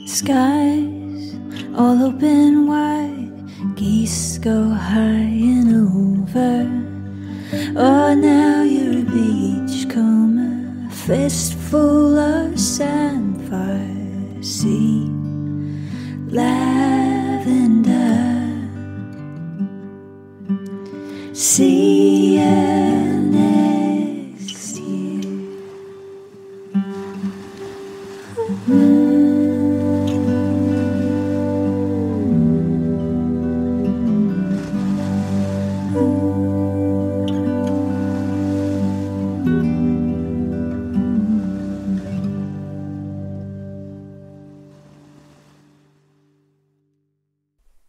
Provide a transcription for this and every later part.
Skies all open wide, geese go high and over. Oh, now you're a beachcomber, a fistful of samphire sea, lavender. See you next year.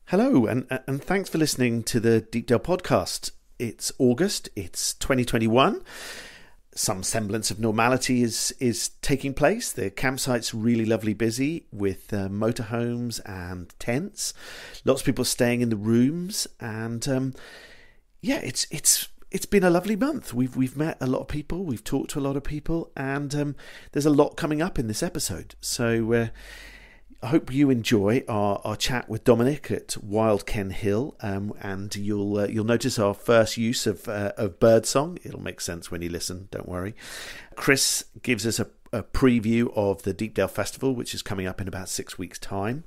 Hello, and thanks for listening to the Deepdale podcast. It's August, it's 2021. Some semblance of normality is taking place. The campsite's really lovely busy with motorhomes and tents. Lots of people staying in the rooms, and it's been a lovely month. We've met a lot of people, we've talked to a lot of people, and there's a lot coming up in this episode. So I hope you enjoy our chat with Dominic at Wild Ken Hill, and you'll notice our first use of birdsong. It'll make sense when you listen, don't worry. Chris gives us a preview of the Deepdale Festival, which is coming up in about 6 weeks' time.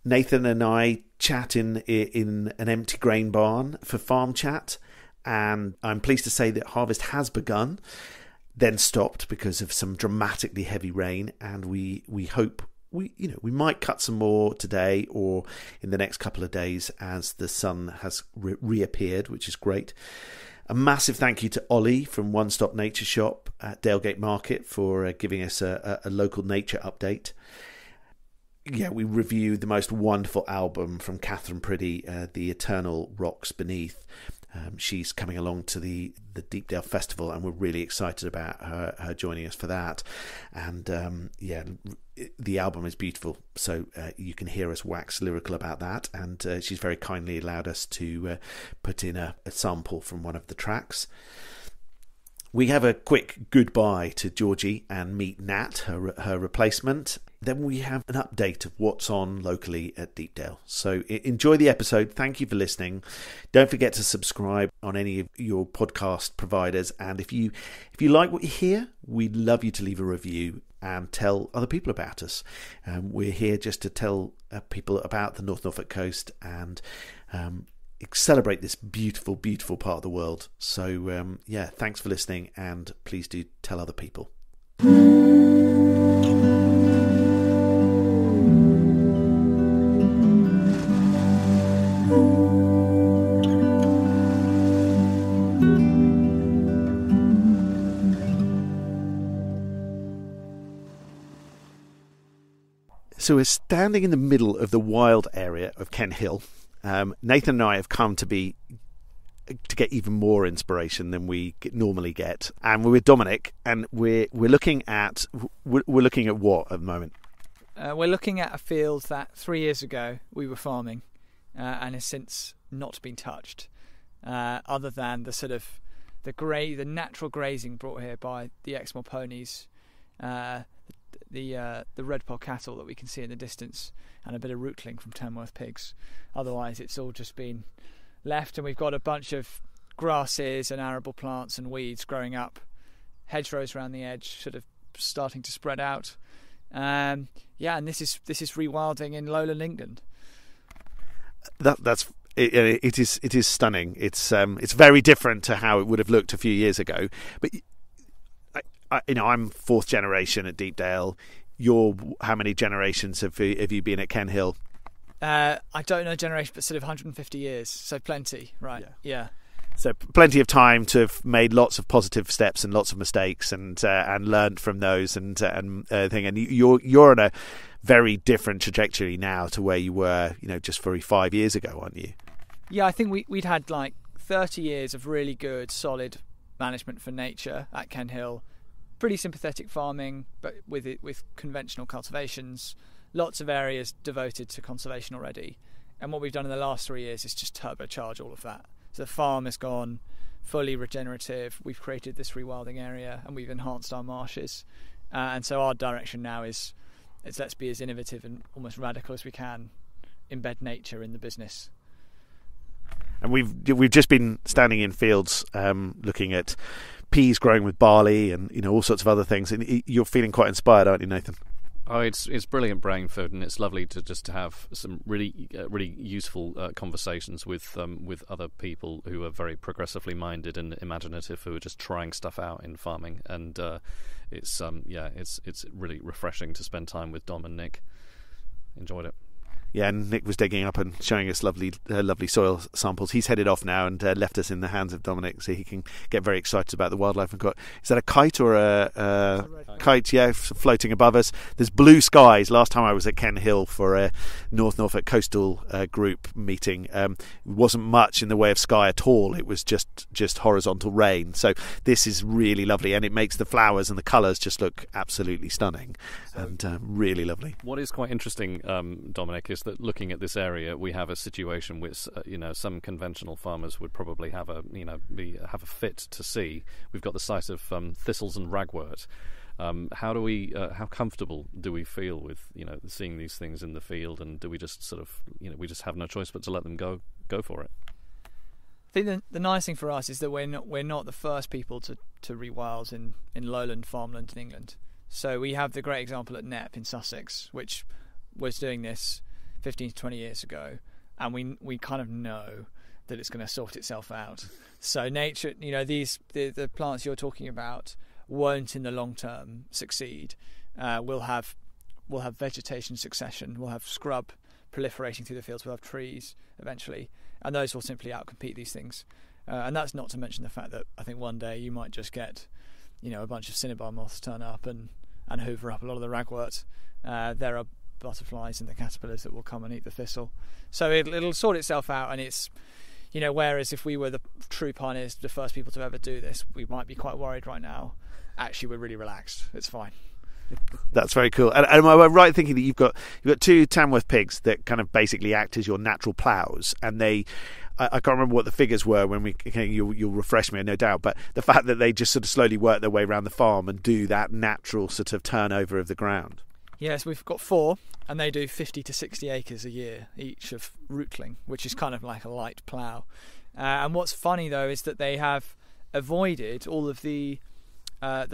Nathan and I chat in an empty grain barn for farm chat, and I'm pleased to say that harvest has begun, then stopped because of some dramatically heavy rain, and we hope we might cut some more today or in the next couple of days as the sun has reappeared, which is great. A massive thank you to Ollie from One Stop Nature Shop at Dalegate Market for giving us a local nature update. Yeah, we review the most wonderful album from Katherine Priddy, The Eternal Rocks Beneath. She's coming along to the Deepdale Festival, and we're really excited about her joining us for that. And the album is beautiful, so you can hear us wax lyrical about that. And she's very kindly allowed us to put in a sample from one of the tracks. We have a quick goodbye to Georgie and meet Nat, her replacement. Then we have an update of what's on locally at Deepdale. So enjoy the episode. Thank you for listening. Don't forget to subscribe on any of your podcast providers. And if you like what you hear, we'd love you to leave a review and tell other people about us. We're here just to tell people about the North Norfolk coast and celebrate this beautiful, beautiful part of the world. So thanks for listening, and please do tell other people. So we're standing in the middle of the wild area of Ken Hill. Nathan and I have come to get even more inspiration than we normally get, and we're with Dominic, and we're looking at what at the moment? We're looking at a field that 3 years ago we were farming, and has since not been touched, other than the sort of the natural grazing brought here by the Exmoor ponies, the red poll cattle that we can see in the distance, and a bit of rootling from Tamworth pigs. Otherwise it's all just been left, and we've got a bunch of grasses and arable plants and weeds growing up, hedgerows around the edge sort of starting to spread out, and this is rewilding in lowland England. It is stunning. It's very different to how it would have looked a few years ago, but I'm fourth generation at Deepdale. How many generations have you been at Ken Hill? I don't know generation, but sort of 150 years, so plenty, right? Yeah. So plenty of time to have made lots of positive steps and lots of mistakes, and learned from those, and you're on a very different trajectory now to where you were, just 5 years ago, aren't you? Yeah, I think we'd had like 30 years of really good, solid management for nature at Ken Hill. Pretty sympathetic farming, but with conventional cultivations. Lots of areas devoted to conservation already. And what we've done in the last 3 years is just turbocharge all of that. So the farm has gone fully regenerative. We've created this rewilding area, and we've enhanced our marshes. And so our direction now is let's be as innovative and almost radical as we can, embed nature in the business. And we've just been standing in fields looking at peas growing with barley and all sorts of other things, and you're feeling quite inspired, aren't you, Nathan? Oh, it's brilliant brain food, and it's lovely to just have some really useful conversations with other people who are very progressively minded and imaginative, who are just trying stuff out in farming. And it's really refreshing to spend time with Dom and Nick. Enjoyed it. Yeah, and Nick was digging up and showing us lovely soil samples. He's headed off now and left us in the hands of Dominic, so he can get very excited about the wildlife. And is that a kite or a kite? Yeah, floating above us. There's blue skies. Last time I was at Ken Hill for a North Norfolk coastal group meeting, it wasn't much in the way of sky at all. It was just horizontal rain. So this is really lovely, and it makes the flowers and the colours just look absolutely stunning and really lovely. What is quite interesting, Dominic, is that looking at this area, we have a situation which some conventional farmers would probably have a fit to see. We've got the sight of thistles and ragwort. How comfortable do we feel with seeing these things in the field, and do we just we just have no choice but to let them go for it? I think the nice thing for us is that we're not the first people to rewild in lowland farmland in England. So we have the great example at Knepp in Sussex, which was doing this 15 to 20 years ago, and we kind of know that it's going to sort itself out. So nature, the plants you're talking about won't in the long term succeed. We'll have vegetation succession, we'll have scrub proliferating through the fields, we'll have trees eventually, and those will simply outcompete these things. And that's not to mention the fact that I think one day you might just get a bunch of cinnabar moths turn up and hoover up a lot of the ragwort. There are butterflies and the caterpillars that will come and eat the thistle. So it'll sort itself out, and it's whereas if we were the true pioneers, the first people to ever do this, we might be quite worried right now. Actually, we're really relaxed. It's fine. That's very cool. And am I right thinking that you've got two Tamworth pigs that kind of basically act as your natural ploughs, and I can't remember what the figures were when you'll refresh me, no doubt, but the fact that they just sort of slowly work their way around the farm and do that natural sort of turnover of the ground. Yes, we've got 4, and they do 50 to 60 acres a year each of rootling, which is kind of like a light plough. And what's funny though is that they have avoided all of the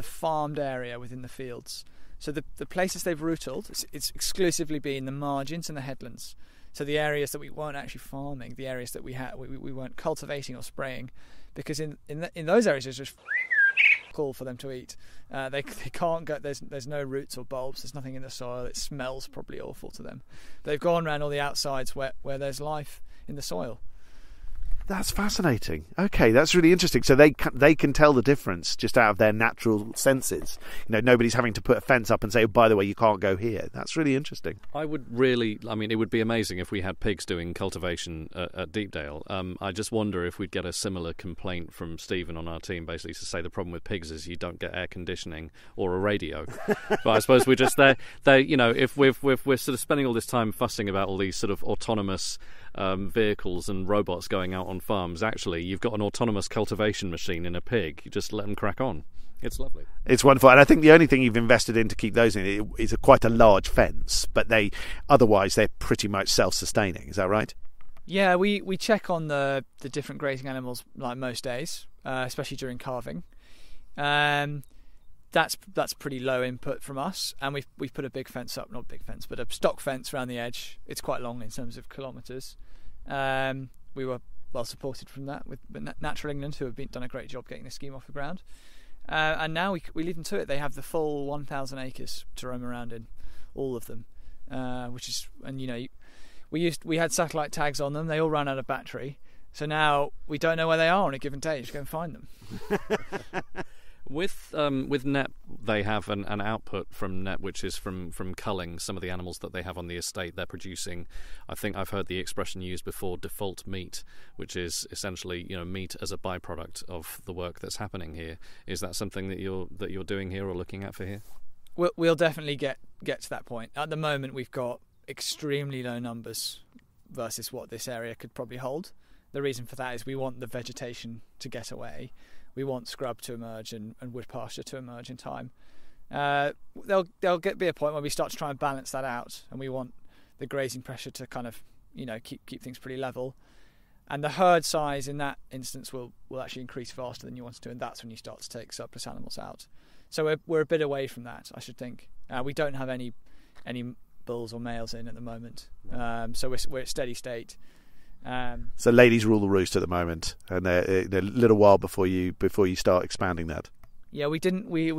farmed area within the fields. So the places they've rootled, it's exclusively been the margins and the headlands. So the areas that we weren't actually farming, the areas that we weren't cultivating or spraying, because in those areas there's just cool for them to eat. They can't go. There's no roots or bulbs. There's nothing in the soil. It smells probably awful to them. They've gone around all the outsides where there's life in the soil. That's fascinating. Okay, that's really interesting. So they can tell the difference just out of their natural senses. Nobody's having to put a fence up and say, oh, by the way, you can't go here. That's really interesting. It would be amazing if we had pigs doing cultivation at Deepdale. I just wonder if we'd get a similar complaint from Stephen on our team, basically to say the problem with pigs is you don't get air conditioning or a radio. But I suppose we're just there. If we're sort of spending all this time fussing about all these sort of autonomous vehicles and robots going out on farms, actually you've got an autonomous cultivation machine in a pig. You just let them crack on. It's lovely. It's wonderful. And I think the only thing you've invested in to keep those in is quite a large fence, but otherwise they're pretty much self-sustaining. Is that right? Yeah, we check on the different grazing animals like most days, especially during calving. That's pretty low input from us, and we've put a big fence up, not a big fence, but a stock fence around the edge. It's quite long in terms of kilometres. We were well supported from that with Natural England, who have done a great job getting the scheme off the ground. And now we leave them to it. They have the full 1,000 acres to roam around in, all of them, which is, and we had satellite tags on them. They all ran out of battery, so now we don't know where they are on a given day. Just go and find them. With Knepp, they have an output from Knepp, which is from culling some of the animals that they have on the estate. They're producing, I think I've heard the expression used before, default meat, which is essentially meat as a byproduct of the work that's happening here. Is that something that you're doing here or looking at for here? We'll definitely get to that point. At the moment, we've got extremely low numbers versus what this area could probably hold. The reason for that is we want the vegetation to get away. We want scrub to emerge and wood pasture to emerge in time. There'll be a point where we start to try and balance that out, and we want the grazing pressure to kind of, keep things pretty level. And the herd size in that instance will actually increase faster than you want it to, and that's when you start to take surplus animals out. So we're a bit away from that, I should think. We don't have any bulls or males in at the moment, so we're at steady state. So ladies rule the roost at the moment, and they're a little while before you start expanding that. Yeah, we've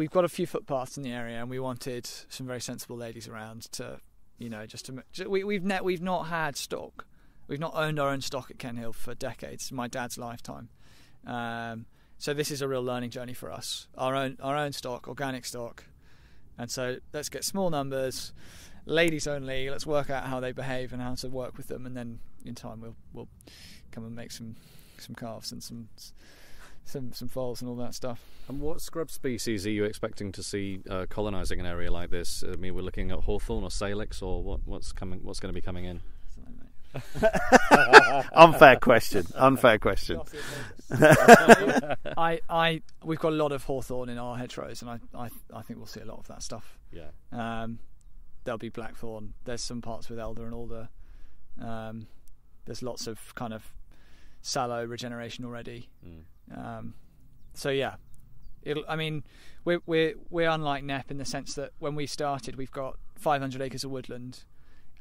got a few footpaths in the area, and we wanted some very sensible ladies around to, we've not had stock. We've not owned our own stock at Kenhill for decades, my dad's lifetime. So this is a real learning journey for us. Our own stock, organic stock. And so let's get small numbers, ladies only. Let's work out how they behave and how to work with them, and then in time we'll come and make some calves and some foals and all that stuff. And what scrub species are you expecting to see colonising an area like this? I mean, we're looking at hawthorn or salix, or what's going to be coming in? Unfair question. We've got a lot of hawthorn in our hedgerows, and I think we'll see a lot of that stuff. Yeah. There'll be blackthorn. There's some parts with elder and alder. There's lots of kind of sallow regeneration already. So yeah, we're unlike Knepp in the sense that when we started, we've got 500 acres of woodland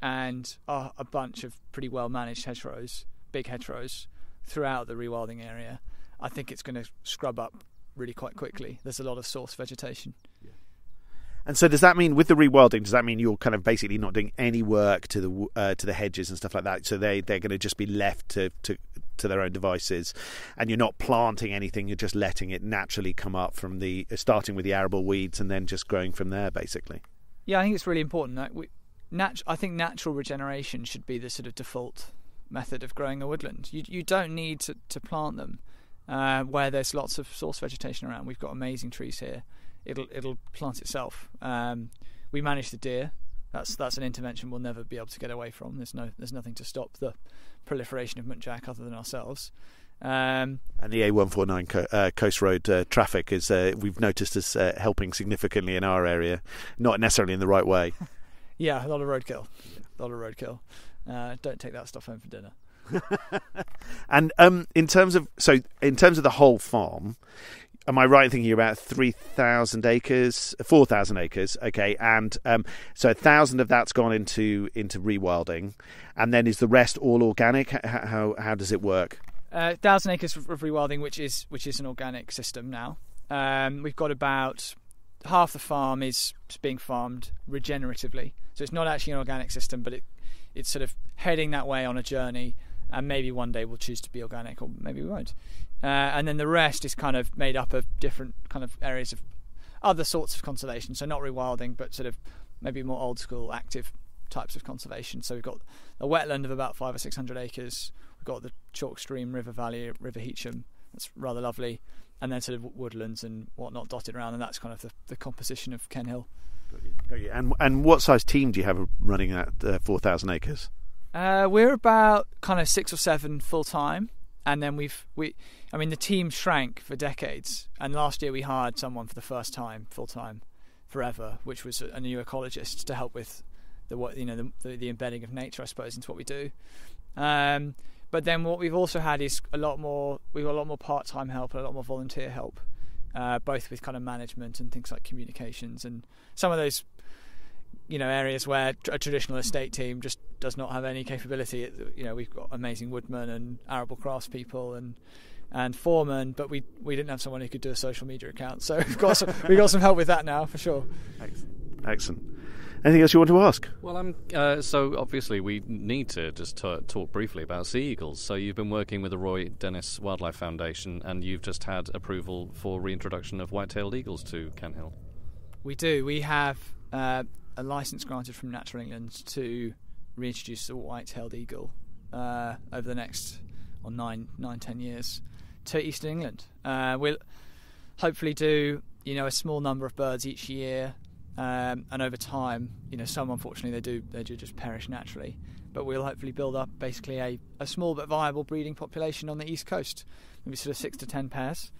and a bunch of pretty well managed hedgerows, big hedgerows throughout the rewilding area. I think it's going to scrub up really quite quickly. There's a lot of source vegetation. Yeah. And so does that mean, with the rewilding, does that mean you're kind of basically not doing any work to the hedges and stuff like that? So they're going to just be left to their own devices, and you're not planting anything. You're just letting it naturally come up from starting with the arable weeds and then just growing from there, basically. Yeah, I think it's really important. I think natural regeneration should be the sort of default method of growing a woodland. You don't need to plant them where there's lots of source vegetation around. We've got amazing trees here. It'll plant itself. We manage the deer. That's an intervention we'll never be able to get away from. There's nothing to stop the proliferation of muntjac other than ourselves. And the A149 Coast Road traffic is we've noticed is helping significantly in our area, not necessarily in the right way. Yeah, a lot of roadkill. Don't take that stuff home for dinner. And in terms of the whole farm, am I right in thinking about 3,000 acres, 4,000 acres? Okay, and so 1,000 of that's gone into rewilding, and then is the rest all organic? How does it work? 1,000 acres of rewilding, which is an organic system now. We've got about half the farm is being farmed regeneratively, so it's not actually an organic system, but it's sort of heading that way on a journey, and maybe one day we'll choose to be organic, or maybe we won't. And then the rest is kind of made up of different kind of areas of other sorts of conservation, so not rewilding, but sort of maybe more old school active types of conservation. So we've got a wetland of about 500 or 600 acres. We've got the chalk stream, river valley, River Heacham. That's rather lovely. And then sort of woodlands and whatnot dotted around, and that's kind of the composition of Kenhill. Got you. And what size team do you have running at 4,000 acres? We're about kind of 6 or 7 full time, and then the team shrank for decades. And last year we hired someone for the first time full time, forever, which was a new ecologist to help with the embedding of nature, I suppose, into what we do. But then what we've also had is we've got a lot more part-time help and a lot more volunteer help, both with kind of management and things like communications and some of those, areas where a traditional estate team just does not have any capability. We've got amazing woodmen and arable craftspeople and foremen, but we didn't have someone who could do a social media account, so we've got some help with that now for sure. Excellent. Anything else you want to ask? Well, so obviously we need to just talk briefly about sea eagles. So you've been working with the Roy Dennis Wildlife Foundation, and you've just had approval for reintroduction of white-tailed eagles to Kenhill. We do. We have a licence granted from Natural England to reintroduce the white-tailed eagle over the next 9-10 years to Eastern England. We'll hopefully do a small number of birds each year. And over time, some unfortunately they do just perish naturally. But we'll hopefully build up basically a small but viable breeding population on the east coast, maybe sort of 6 to 10 pairs,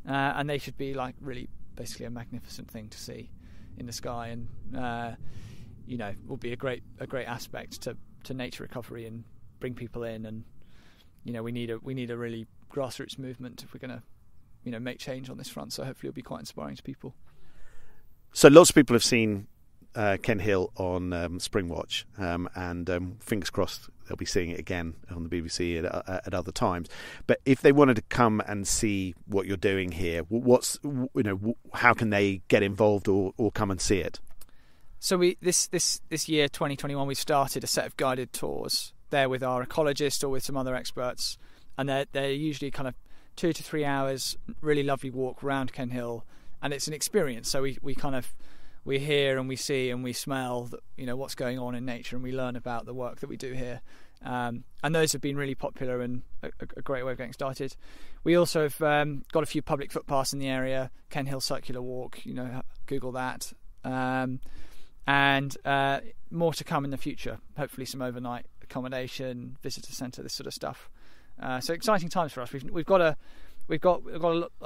and they should be like really basically a magnificent thing to see. in the sky, and will be a great aspect to nature recovery and bring people in. And we need a really grassroots movement if we're going to make change on this front. So hopefully it'll be quite inspiring to people. So lots of people have seen Ken Hill on Springwatch, and fingers crossed they'll be seeing it again on the BBC at other times. But if they wanted to come and see what you're doing here, how can they get involved or come and see it? So this year 2021 we started a set of guided tours there with our ecologist or with some other experts, and they're usually kind of 2 to 3 hours, really lovely walk around Ken Hill, and it's an experience. So we hear and we see and we smell what's going on in nature, and we learn about the work that we do here, and those have been really popular and a great way of getting started. We also have got a few public footpaths in the area. Ken Hill Circular Walk, Google that, and more to come in the future. Hopefully some overnight accommodation, visitor centre, this sort of stuff. So exciting times for us. We've got a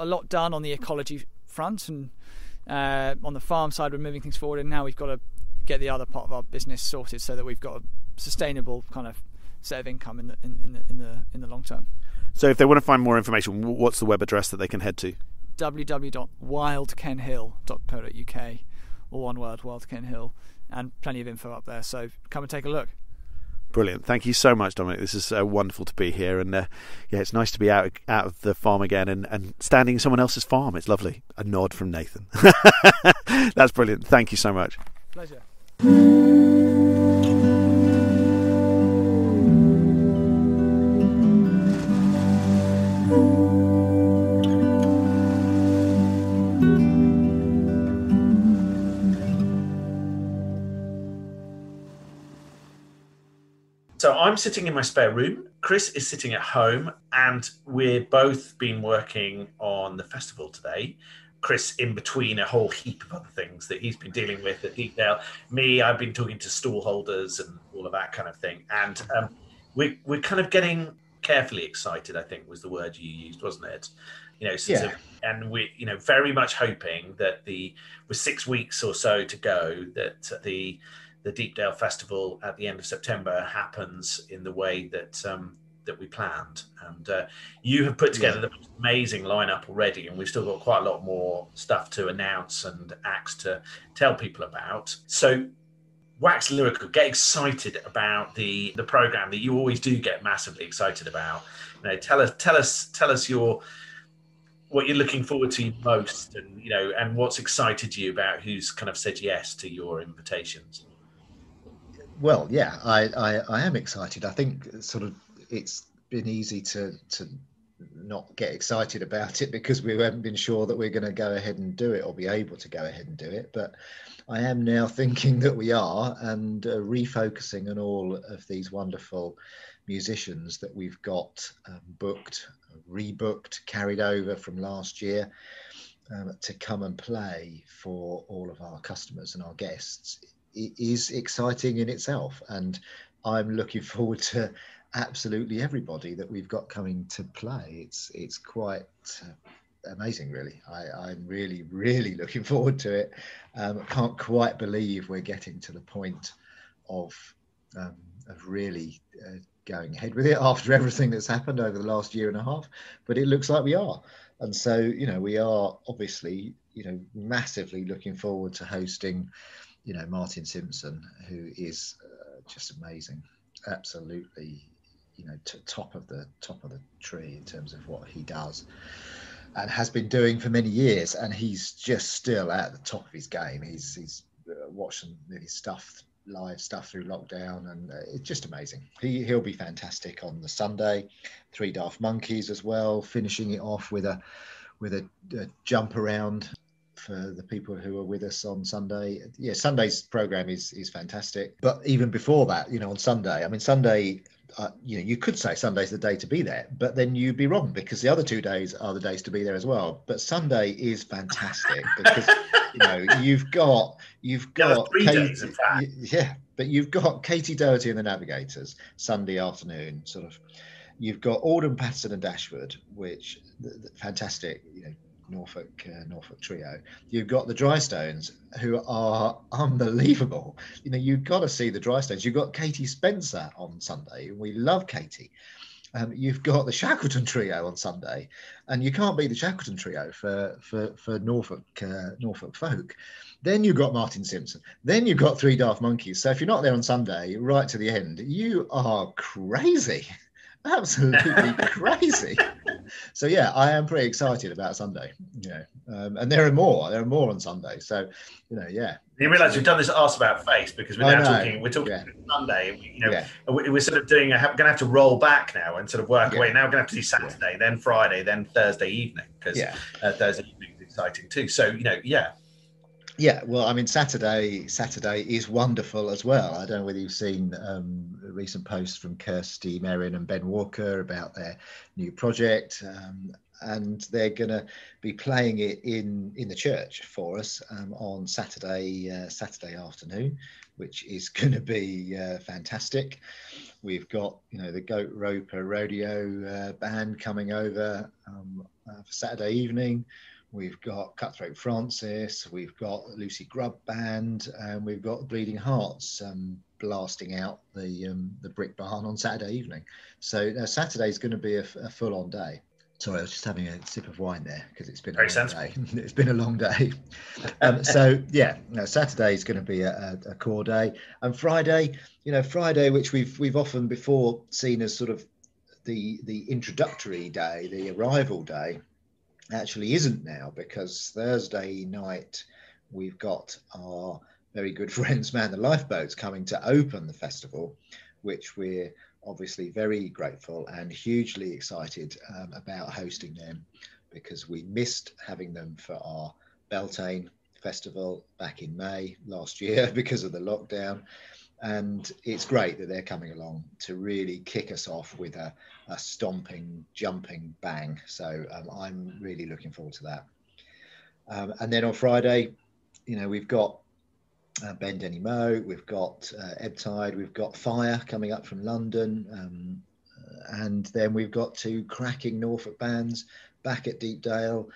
lot done on the ecology front, and on the farm side we're moving things forward, and now we've got to get the other part of our business sorted so that we've got a sustainable kind of set of income in the long term. So if they want to find more information, what's the web address that they can head to? www.wildkenhill.co.uk, all one word, Wild Ken Hill, and plenty of info up there, so come and take a look. Brilliant. Thank you so much, Dominic. This is wonderful to be here, and it's nice to be out of the farm again and standing in someone else's farm. It's lovely. A nod from Nathan. That's brilliant. Thank you so much. Pleasure. So I'm sitting in my spare room. Chris is sitting at home, and we've both been working on the festival today. Chris in between a whole heap of other things that he's been dealing with at Deepdale. Me, I've been talking to stall holders and all of that kind of thing. And we're kind of getting carefully excited, I think was the word you used, wasn't it? And we, very much hoping that with 6 weeks or so to go, that the Deepdale Festival at the end of September happens in the way that we planned. And you have put together the most amazing lineup already, and we've still got quite a lot more stuff to announce and acts to tell people about. So wax lyrical, get excited about the programme that you always do get massively excited about. Tell us what you're looking forward to most, and what's excited you about who's kind of said yes to your invitations. Well, yeah, I am excited. I think sort of it's been easy to not get excited about it because we haven't been sure that we're going to go ahead and do it or be able to go ahead and do it. But I am now thinking that we are, and refocusing on all of these wonderful musicians that we've got booked, rebooked, carried over from last year to come and play for all of our customers and our guests. It is exciting in itself, and I'm looking forward to absolutely everybody that we've got coming to play. It's quite amazing, really. I'm really, really looking forward to it. Can't quite believe we're getting to the point of really going ahead with it after everything that's happened over the last year and a half. But it looks like we are, and so we are obviously massively looking forward to hosting Martin Simpson, who is just amazing, absolutely, top of the tree in terms of what he does and has been doing for many years, and he's just still at the top of his game. He's watching his live stuff through lockdown, and it's just amazing. He'll be fantastic on the Sunday. Three Daft Monkeys as well, finishing it off with a jump around for the people who are with us on Sunday. Yeah, Sunday's program is fantastic. But even before that, on Sunday, Sunday, you could say Sunday's the day to be there, but then you'd be wrong because the other 2 days are the days to be there as well. But Sunday is fantastic because you've got 3 days, in fact. Yeah, but you've got Katie Doherty and the Navigators Sunday afternoon, sort of. You've got Alden, Patterson and Dashwood, which fantastic, Norfolk trio. You've got the Dry Stones, who are unbelievable. You've got to see the Dry Stones. You've got Katie Spencer on Sunday. We love Katie. You've got the Shackleton trio on Sunday, and you can't beat the Shackleton trio for Norfolk folk. Then you've got Martin Simpson. Then you've got Three Daft Monkeys. So if you're not there on Sunday, right to the end, you are crazy, absolutely crazy. So yeah, I am pretty excited about Sunday. And there are more on Sunday. So yeah. You realise we've done this Ask About Face because we're talking Sunday. We're sort of going to have to roll back now and sort of work away. Now we're going to have to do Saturday, then Friday, then Thursday evening, because Thursday evening is exciting too. So Yeah, well, I mean, Saturday is wonderful as well. I don't know whether you've seen recent posts from Kirsty Merrin and Ben Walker about their new project, and they're going to be playing it in the church for us on Saturday afternoon, which is going to be fantastic. We've got the Goat Roper Rodeo band coming over for Saturday evening. We've got Cutthroat Francis, we've got Lucy Grubb Band, and we've got Bleeding Hearts blasting out the Brick Barn on Saturday evening. So Saturday's going to be a full-on day. Sorry, I was just having a sip of wine there because it's been a long day. It's been a long day. Saturday is going to be a core day, and Friday, which we've often before seen as sort of the introductory day, the arrival day, actually isn't now, because Thursday night we've got our very good friends Man the Lifeboats coming to open the festival, which we're obviously very grateful and hugely excited about hosting them, because we missed having them for our Beltane festival back in May last year because of the lockdown. And it's great that they're coming along to really kick us off with a stomping, jumping bang. So I'm really looking forward to that. And then on Friday, we've got Ben Denny Moe, we've got Ebb Tide, we've got Fire coming up from London. And then we've got two cracking Norfolk bands back at Deepdale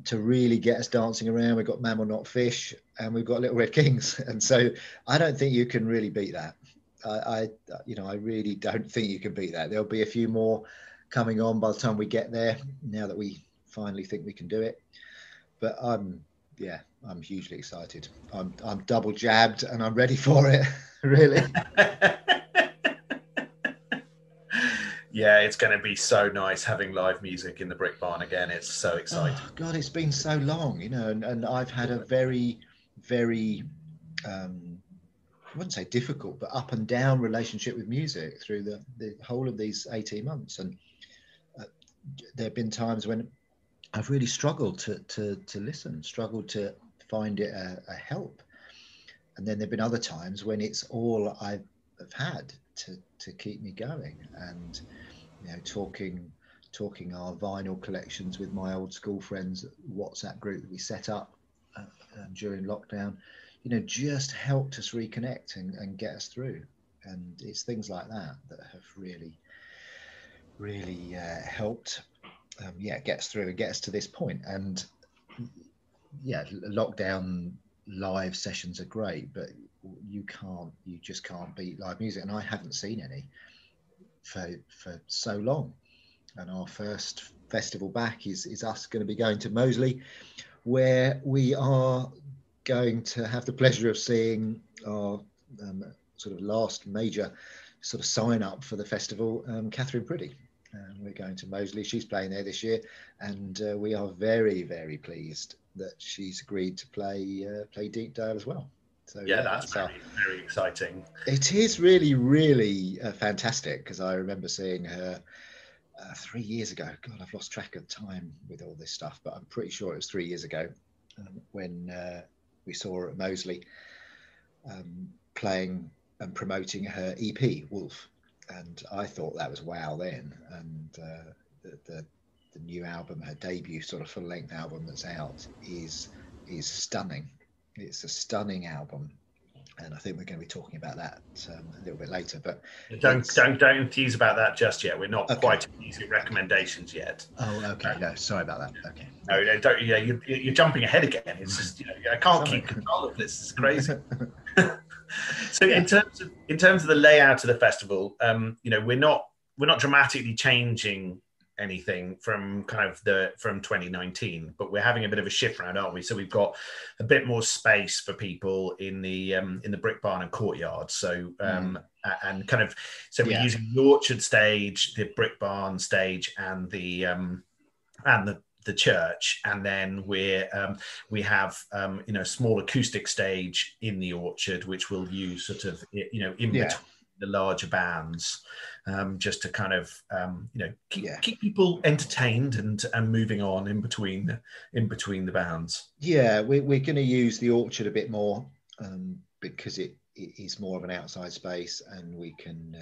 to really get us dancing around. We've got Mammal Not Fish, and we've got Little Red Kings. And so I don't think you can really beat that. I really don't think you can beat that. There'll be a few more coming on by the time we get there, now that we finally think we can do it. But I'm hugely excited. I'm double jabbed and I'm ready for it, really. Yeah, it's going to be so nice having live music in the Brick Barn again. It's so exciting. Oh, God, it's been so long, and I've had a very, very, I wouldn't say difficult, but up and down relationship with music through the whole of these 18 months. And there have been times when I've really struggled to listen, struggled to find it a help. And then there have been other times when it's all I've had to keep me going. And talking our vinyl collections with my old school friends, WhatsApp group that we set up during lockdown, just helped us reconnect and get us through. And it's things like that have really, really helped get us through and get us to this point. And lockdown live sessions are great, but you just can't beat live music. And I haven't seen any for so long. And our first festival back is us going to be going to Moseley, where we are going to have the pleasure of seeing our sort of last major sort of sign up for the festival, Katherine Priddy. We're going to Moseley. She's playing there this year, and we are very, very pleased that she's agreed to play Deepdale as well. So that's very, very exciting. It is really, really fantastic, because I remember seeing her 3 years ago. God, I've lost track of time with all this stuff, but I'm pretty sure it was 3 years ago when we saw her at Moseley playing and promoting her EP, Wolf. And I thought that was wow then. And the new album, her debut sort of full-length album that's out, is stunning. It's a stunning album, And I think we're going to be talking about that a little bit later. But don't enthuse about that just yet. We're not quite at music recommendations yet. Oh, okay. No, sorry about that. Okay. No, don't. Yeah, you're jumping ahead again. It's just I can't keep control of this. It's crazy. So in terms of the layout of the festival, we're not dramatically changing anything from from 2019, but we're having a bit of a shift around, aren't we? So we've got a bit more space for people in the brick barn and courtyard. So we're using the orchard stage, the brick barn stage, and the church, and then we have a small acoustic stage in the orchard, which we'll use sort of in between the larger bands, just to kind of keep people entertained and moving on in between the bands. Yeah, we're going to use the orchard a bit more because it is more of an outside space, and we can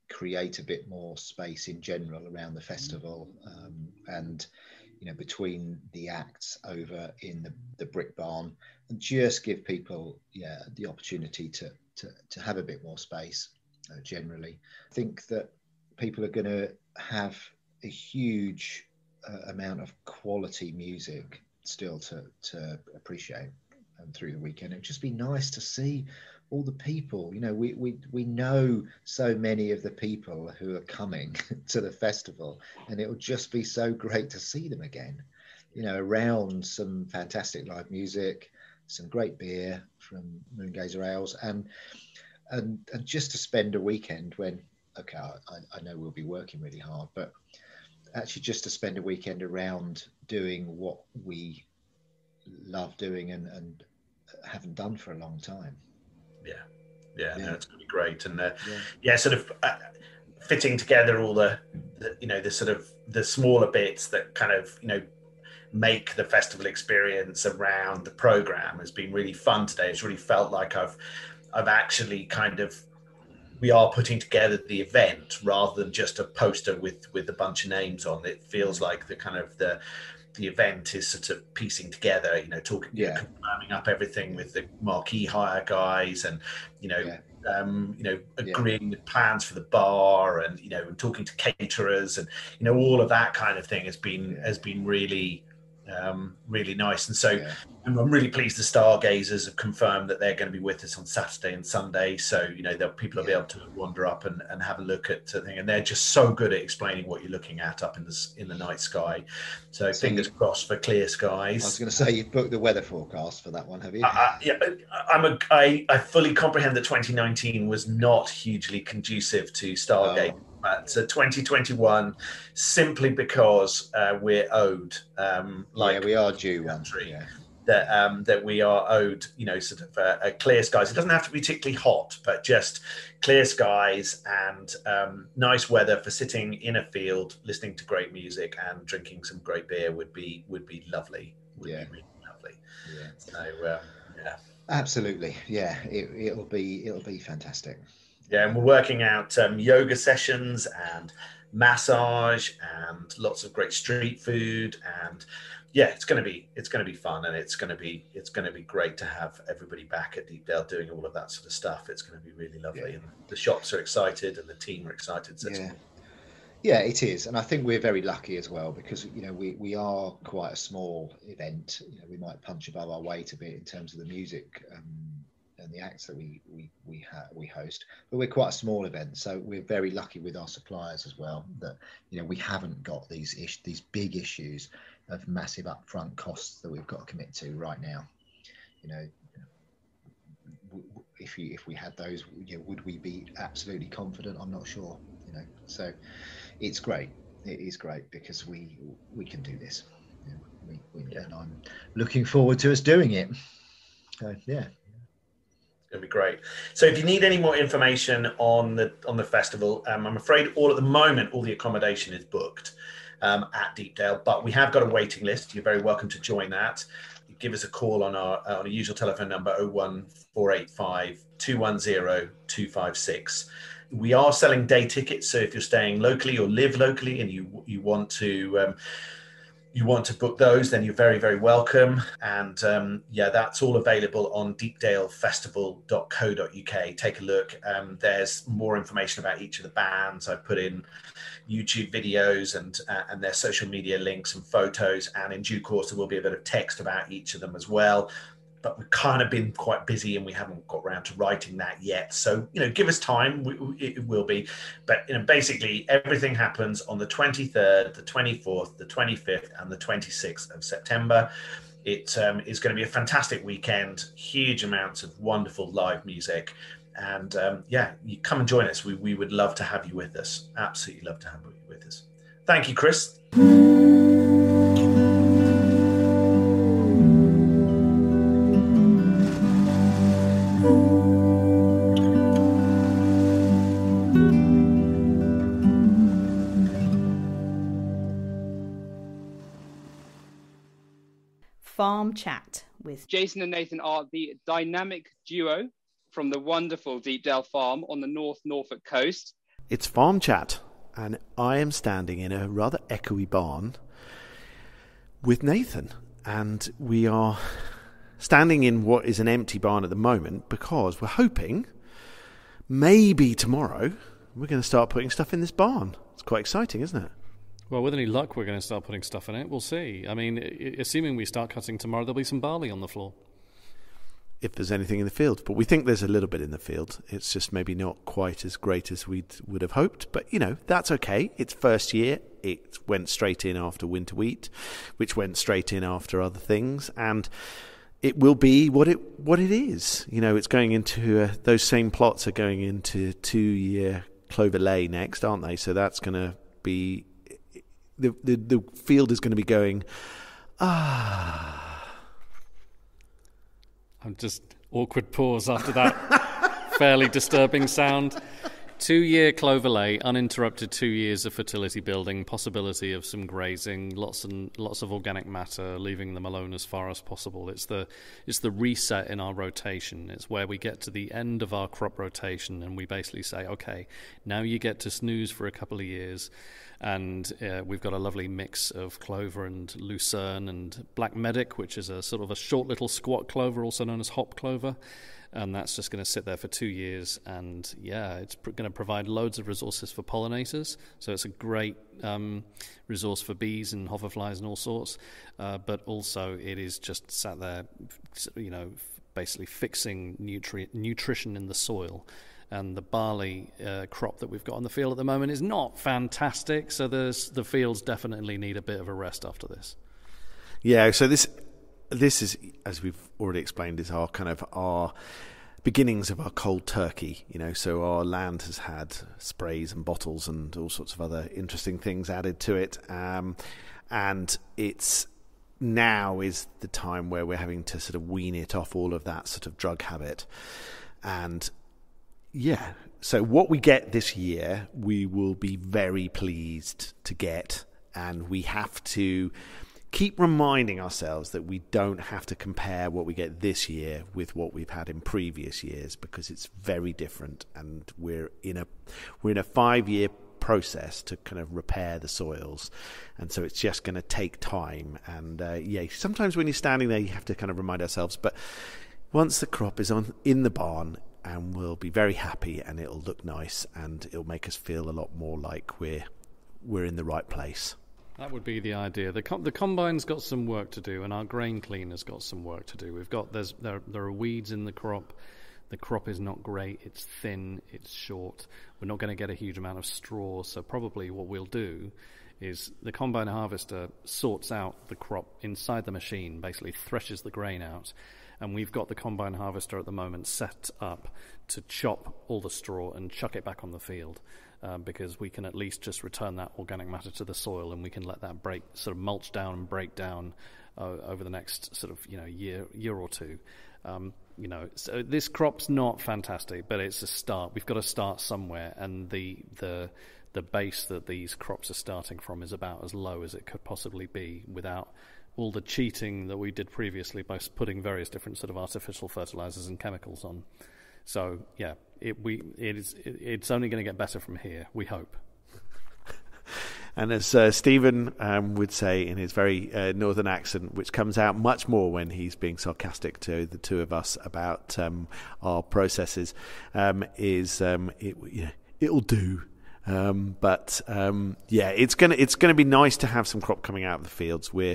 create a bit more space in general around the festival, and between the acts over in the brick barn, and just give people the opportunity to have a bit more space. Generally, I think that people are going to have a huge amount of quality music still to appreciate through the weekend. It'd just be nice to see all the people. We know so many of the people who are coming to the festival, and it will just be so great to see them again, around some fantastic live music, some great beer from Moongazer Ales, and just to spend a weekend when, I know we'll be working really hard, but actually just to spend a weekend around doing what we love doing and haven't done for a long time. No, it's going to be great. And sort of fitting together all the sort of the smaller bits that kind of make the festival experience around the program has been really fun today. It's really felt like I've actually we are putting together the event rather than just a poster with a bunch of names on. It feels like the event is sort of piecing together, confirming up everything with the marquee hire guys, and agreeing with plans for the bar, and talking to caterers, and all of that kind of thing has been really really nice. And so I'm really pleased the stargazers have confirmed that they're going to be with us on Saturday and Sunday, so people will be able to wander up and have a look at the thing, and they're just so good at explaining what you're looking at up in the night sky. So fingers crossed for clear skies. I was going to say, you've booked the weather forecast for that one, have you? I fully comprehend that 2019 was not hugely conducive to stargazing. So 2021, simply because we're owed, we are due one. That we are owed, sort of a clear skies. It doesn't have to be particularly hot, but just clear skies and nice weather for sitting in a field, listening to great music and drinking some great beer would be lovely. Would be really lovely. Yeah. So absolutely, it'll be fantastic. Yeah, and we're working out yoga sessions and massage and lots of great street food, and it's going to be fun, and it's going to be great to have everybody back at Deepdale doing all of that sort of stuff. It's going to be really lovely, and the shops are excited and the team are excited. So it is, and I think we're very lucky as well because we are quite a small event. We might punch above our weight a bit in terms of the music. And the acts that we host, but we're quite a small event, so we're very lucky with our suppliers as well that we haven't got these big issues of massive upfront costs that we've got to commit to right now. If we had those, would we be absolutely confident? I'm not sure. So it's great. It is great because we can do this. And I'm looking forward to us doing it. So It'll be great. So if you need any more information on the festival, I'm afraid all the accommodation is booked at Deepdale, but we have got a waiting list. You're very welcome to join that. You give us a call on our usual telephone number 01485 210 256. We are selling day tickets, so if you're staying locally or live locally and you want to you want to book those, then you're very, very welcome. And that's all available on deepdalefestival.co.uk. Take a look. There's more information about each of the bands. I put in YouTube videos and their social media links and photos. And in due course, there will be a bit of text about each of them as well. But we've kind of been quite busy and we haven't got around to writing that yet. So, give us time. It will be. But, basically everything happens on the 23rd, the 24th, the 25th and the 26th of September. It is going to be a fantastic weekend, huge amounts of wonderful live music. And, you come and join us. We would love to have you with us. Absolutely love to have you with us. Thank you, Chris. Farm Chat with Jason and Nathan are the dynamic duo from the wonderful Deepdale Farm on the North Norfolk coast. It's Farm Chat, and I am standing in a rather echoey barn with Nathan, and we are standing in what is an empty barn at the moment because we're hoping maybe tomorrow we're going to start putting stuff in this barn. It's quite exciting, isn't it? Well, with any luck, we're going to start putting stuff in it. We'll see. I mean, assuming we start cutting tomorrow, there'll be some barley on the floor. If there's anything in the field. But we think there's a little bit in the field. It's just maybe not quite as great as we would have hoped. But, that's okay. It's first year. It went straight in after winter wheat, which went straight in after other things. And it will be what it is. It's going into those same plots are going into 2-year clover lay next, aren't they? So that's going to be... The field is going to be going, I'm just awkward pause after that fairly disturbing sound. 2-year clover lay, uninterrupted 2 years of fertility building, possibility of some grazing, lots of organic matter, leaving them alone as far as possible. It's the reset in our rotation. It's where we get to the end of our crop rotation and we basically say, okay, now you get to snooze for a couple of years. And we've got a lovely mix of clover and lucerne and black medic, which is a sort of a short little squat clover, also known as hop clover. And that's just going to sit there for 2 years. And, it's going to provide loads of resources for pollinators. So it's a great resource for bees and hoverflies and all sorts. But also it is just sat there, basically fixing nutrition in the soil. And the barley crop that we've got on the field at the moment is not fantastic. So the fields definitely need a bit of a rest after this. Yeah, so this is, as we've already explained, is our beginnings of our cold turkey. So our land has had sprays and bottles and all sorts of other interesting things added to it. And it's now is the time where we're having to sort of wean it off all of that sort of drug habit. And yeah, so what we get this year, we will be very pleased to get, and we have to keep reminding ourselves that we don't have to compare what we get this year with what we've had in previous years, because it's very different, and we're in a 5-year process to kind of repair the soils, and so it's just going to take time. And sometimes when you're standing there, you have to kind of remind ourselves. But once the crop is in the barn, and we'll be very happy, and it'll look nice, and it'll make us feel a lot more like we're in the right place. That would be the idea. The combine's got some work to do, and our grain cleaner's got some work to do. There are weeds in the crop. The crop is not great. It's thin. It's short. We're not going to get a huge amount of straw. So probably what we'll do is the combine harvester sorts out the crop inside the machine, basically threshes the grain out. And we've got the combine harvester at the moment set up to chop all the straw and chuck it back on the field, because we can at least just return that organic matter to the soil, and we can let that mulch down and break down over the next year or two. So this crop's not fantastic, but it's a start. We've got to start somewhere, and the base that these crops are starting from is about as low as it could possibly be without all the cheating that we did previously by putting various different sort of artificial fertilizers and chemicals on. So yeah, it's only going to get better from here, we hope. And as Stephen would say in his very northern accent, which comes out much more when he's being sarcastic to the two of us about our processes, it'll do. It's gonna be nice to have some crop coming out of the fields. We're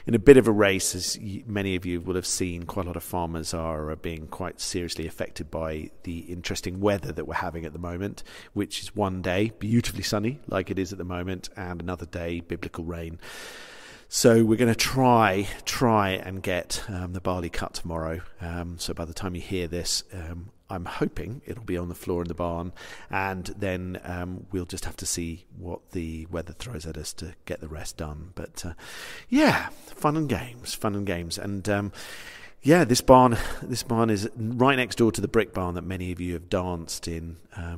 in a bit of a race, as many of you will have seen. Quite a lot of farmers are being quite seriously affected by the interesting weather that we're having at the moment, which is one day beautifully sunny, like it is at the moment, and another day biblical rain. So we're going to try and get the barley cut tomorrow. So by the time you hear this, I'm hoping it'll be on the floor in the barn, and then we'll just have to see what the weather throws at us to get the rest done. But fun and games. And this barn is right next door to the brick barn that many of you have danced in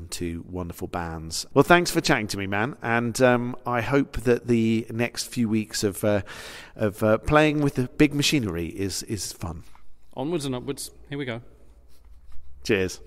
to wonderful bands. Well, thanks for chatting to me, man, and I hope that the next few weeks of playing with the big machinery is fun. Onwards and upwards. Here we go. Cheers.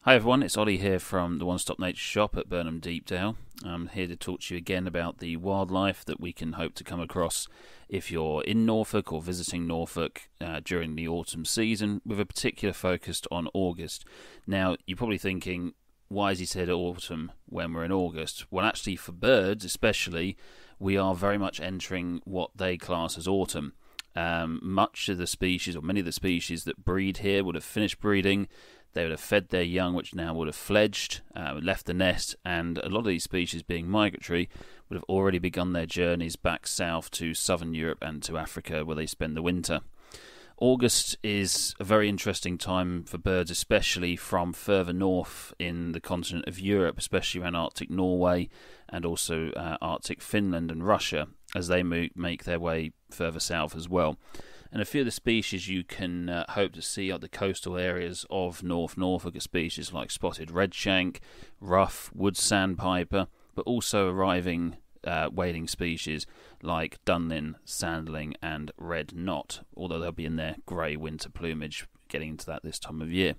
Hi everyone, it's Ollie here from the One Stop Nature Shop at Burnham Deepdale. I'm here to talk to you again about the wildlife that we can hope to come across if you're in Norfolk or visiting Norfolk during the autumn season, with a particular focus on August. Now, you're probably thinking, why has he said autumn when we're in August? Well, actually, for birds especially, we are very much entering what they class as autumn. Much of the species, or many of the species that breed here, would have finished breeding. They would have fed their young, which now would have fledged, left the nest, and a lot of these species, being migratory, would have already begun their journeys back south to southern Europe and to Africa, where they spend the winter. August is a very interesting time for birds, especially from further north in the continent of Europe, especially around Arctic Norway and also Arctic Finland and Russia, as they make their way further south as well. And a few of the species you can hope to see are the coastal areas of North Norfolk, species like spotted redshank, rough wood sandpiper, but also arriving wading species like dunlin, sandling and red knot, although they'll be in their grey winter plumage, getting into that this time of year.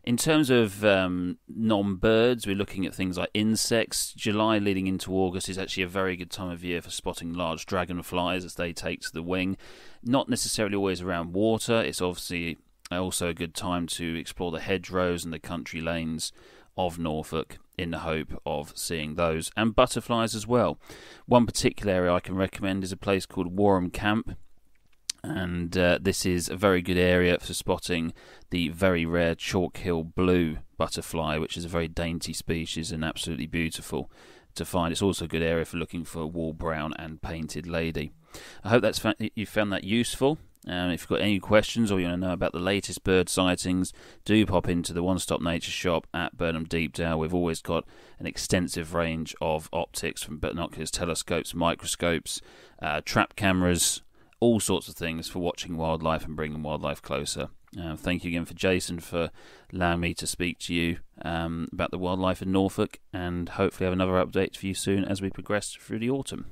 In terms of non-birds, we're looking at things like insects. July leading into August is actually a very good time of year for spotting large dragonflies as they take to the wing. Not necessarily always around water. It's obviously also a good time to explore the hedgerows and the country lanes of Norfolk in the hope of seeing those, and butterflies as well. One particular area I can recommend is a place called Warham Camp. And this is a very good area for spotting the very rare chalk-hill blue butterfly, which is a very dainty species and absolutely beautiful to find. It's also a good area for looking for a wool brown and painted lady. I hope you found that useful. If you've got any questions or you want to know about the latest bird sightings, do pop into the One Stop Nature Shop at Burnham Deepdale. We've always got an extensive range of optics, from binoculars, telescopes, microscopes, trap cameras, all sorts of things for watching wildlife and bringing wildlife closer. Thank you again for Jason for allowing me to speak to you about the wildlife in Norfolk, and hopefully have another update for you soon as we progress through the autumn.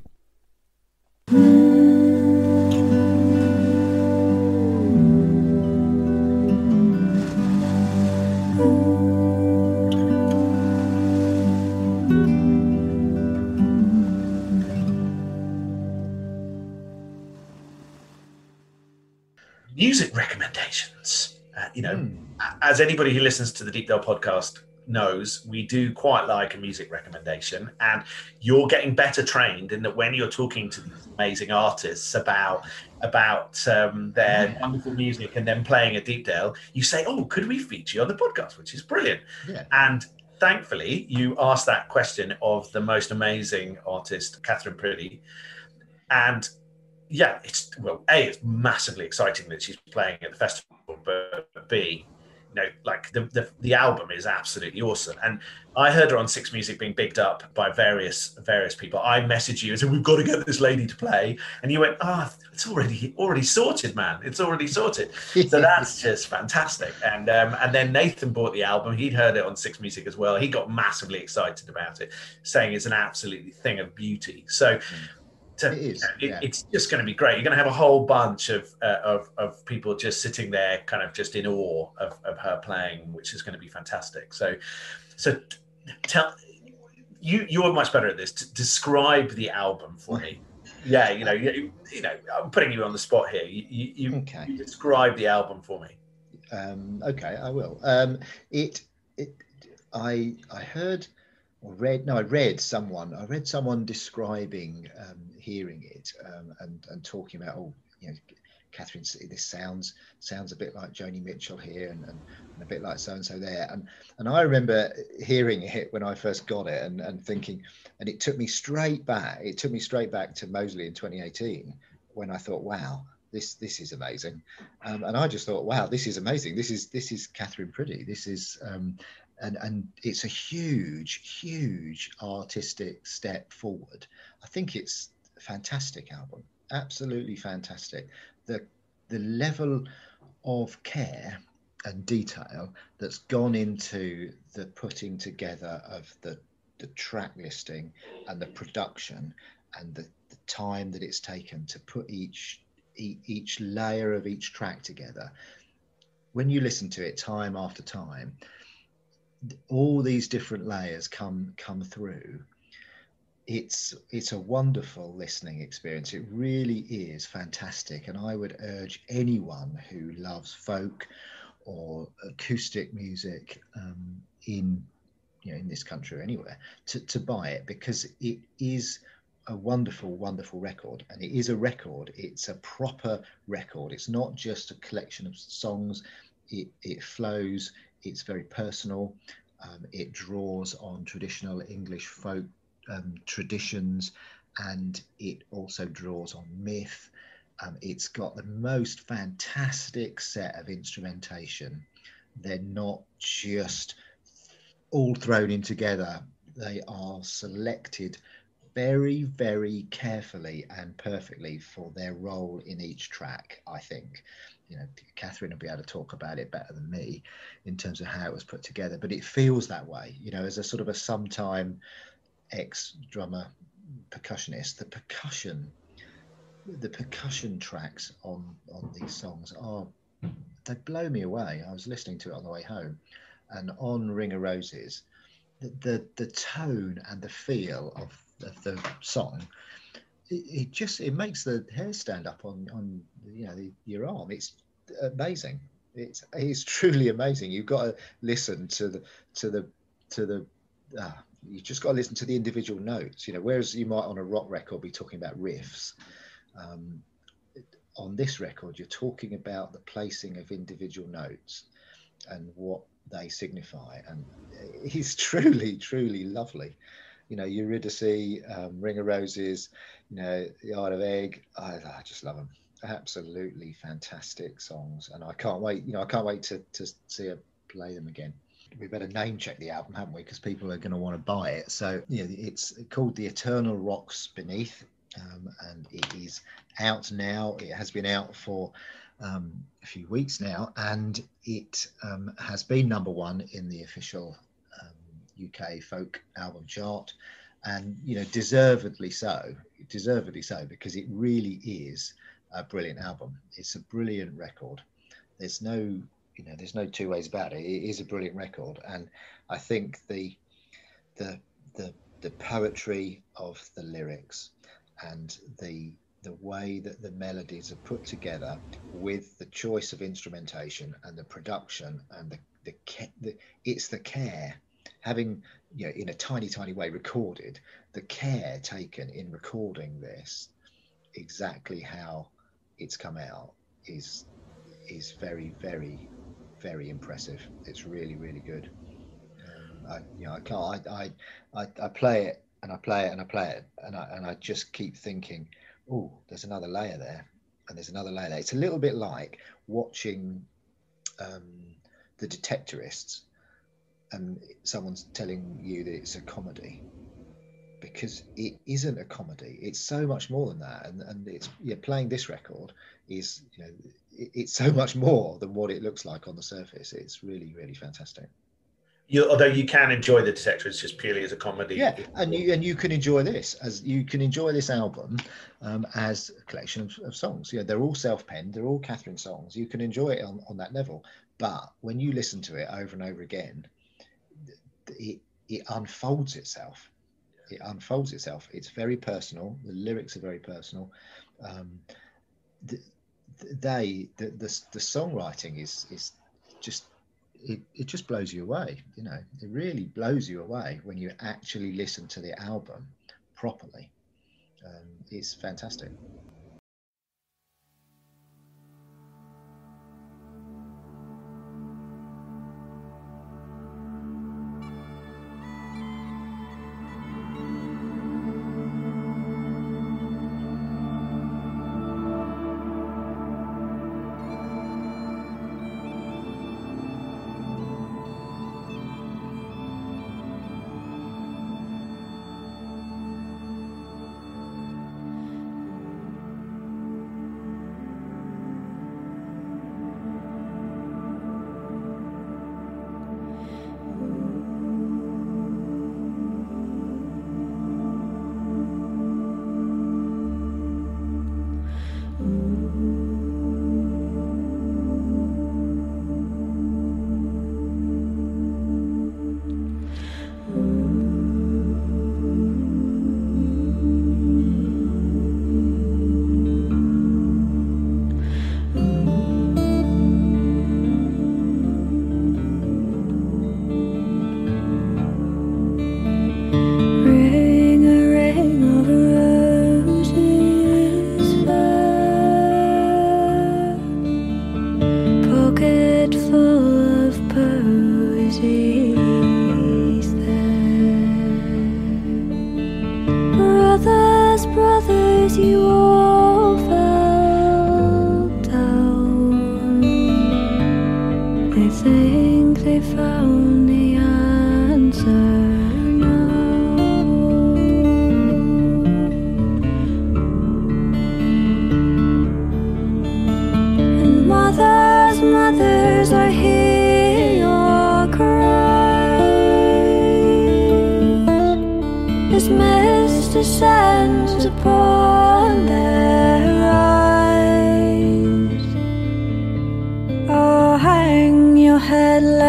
Music recommendations. As anybody who listens to the Deepdale podcast knows, we do quite like a music recommendation, and you're getting better trained in that when you're talking to these amazing artists about their wonderful music and then playing at Deepdale, you say, "Oh, could we feature you on the podcast?" Which is brilliant. Yeah. And thankfully, you asked that question of the most amazing artist, Katherine Priddy, and it's massively exciting that she's playing at the festival, but B, like the album is absolutely awesome. And I heard her on Six Music being bigged up by various people. I messaged you and said, we've got to get this lady to play. And you went, it's already sorted, man. It's already sorted. So that's just fantastic. And then Nathan bought the album. He'd heard it on Six Music as well. He got massively excited about it, saying it's an absolutely thing of beauty. So it's just going to be great. You're going to have a whole bunch of people just sitting there kind of just in awe of her playing, which is going to be fantastic. So tell you're much better at this. Describe the album for me. Yeah, I'm putting you on the spot here. You describe the album for me. Okay, I will. I read someone describing hearing it and talking about, Katherine, this sounds a bit like Joni Mitchell here and a bit like so and so there, and I remember hearing it when I first got it and thinking, and it took me straight back to Moseley in 2018 when I thought, wow, this is amazing, and I just thought, wow, this is amazing. This is Katherine Priddy. This is and it's a huge artistic step forward. I think it's a fantastic album, absolutely fantastic. The level of care and detail that's gone into the putting together of the track listing and the production and the time that it's taken to put each layer of each track together. When you listen to it time after time, all these different layers come through. It's a wonderful listening experience. It really is fantastic, and I would urge anyone who loves folk or acoustic music in this country or anywhere to buy it, because it is a wonderful record. And it is a record. It's a proper record. It's not just a collection of songs. It flows. It's very personal. It draws on traditional English folk traditions, and it also draws on myth. It's got the most fantastic set of instrumentation. They're not just all thrown in together. They are selected very, very carefully and perfectly for their role in each track, I think. Katherine will be able to talk about it better than me in terms of how it was put together, but it feels that way, as a sort of a sometime ex-drummer percussionist. The percussion tracks on these songs they blow me away. I was listening to it on the way home, and on Ring of Roses, the tone and the feel of the song, it makes the hair stand up on your arm. It's amazing. It's truly amazing. You've got to listen to the you just got to listen to the individual notes, whereas you might on a rock record be talking about riffs. On this record, you're talking about the placing of individual notes and what they signify. And it's truly lovely. Eurydice, Ring of Roses, the Isle of Egg. I just love them. Absolutely fantastic songs. And I can't wait, to see her play them again. We better name check the album, haven't we? Because people are going to want to buy it. So it's called The Eternal Rocks Beneath, and it is out now. It has been out for a few weeks now, and it has been #1 in the official UK folk album chart, and deservedly so, because it really is a brilliant album. It's a brilliant record. There's no two ways about it. It is a brilliant record, and I think the poetry of the lyrics and the way that the melodies are put together with the choice of instrumentation and the production and it's the care, having in a tiny way recorded, the care taken in recording this exactly how it's come out is very, very, very impressive. It's really, really good. I play it and I play it and I play it, and I just keep thinking, oh, there's another layer there, and there's another layer there. It's a little bit like watching the The Detectorists, and someone's telling you that it's a comedy, because it isn't a comedy. It's so much more than that. And it's playing this record is, it's so much more than what it looks like on the surface. It's really, really fantastic. Although you can enjoy The Detectorists just purely as a comedy. Yeah, and you can enjoy this album as a collection of songs. They're all self-penned, they're all Katherine songs. You can enjoy it on that level. But when you listen to it over and over again, it unfolds itself. It unfolds itself. It's very personal. The lyrics are very personal. The songwriting is just it just blows you away. It really blows you away when you actually listen to the album properly. It's fantastic.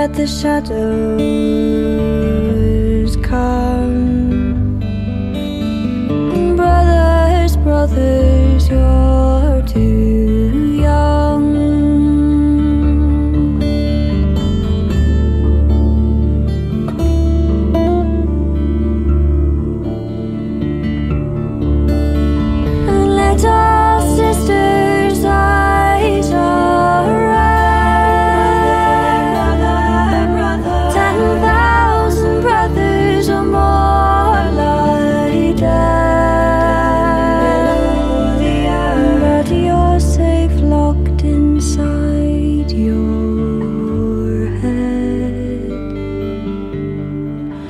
The shadows come, brothers, you're too young. Little sisters' eyes are red, 10,000 brothers or more lie dead, but you're safe locked inside your head.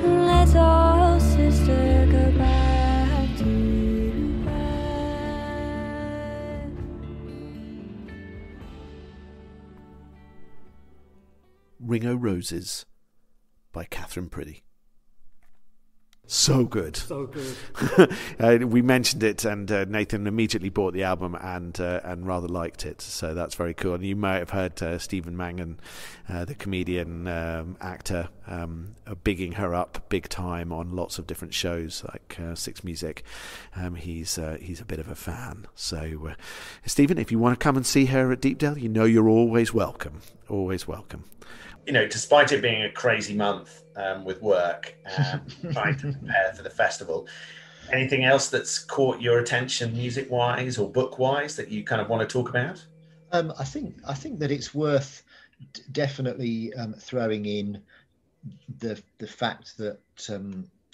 Little sister, go back to bed. Ring O' Roses by Katherine Priddy. So good. So good. We mentioned it, and Nathan immediately bought the album and rather liked it. So that's very cool. And you might have heard Stephen Mangan, the comedian, actor, bigging her up big time on lots of different shows like Six Music. He's a bit of a fan. So, Stephen, if you want to come and see her at Deepdale, you're always welcome. Always welcome. Despite it being a crazy month with work, trying to prepare for the festival, anything else that's caught your attention music-wise or book-wise that you kind of want to talk about? I think that it's worth definitely throwing in the fact that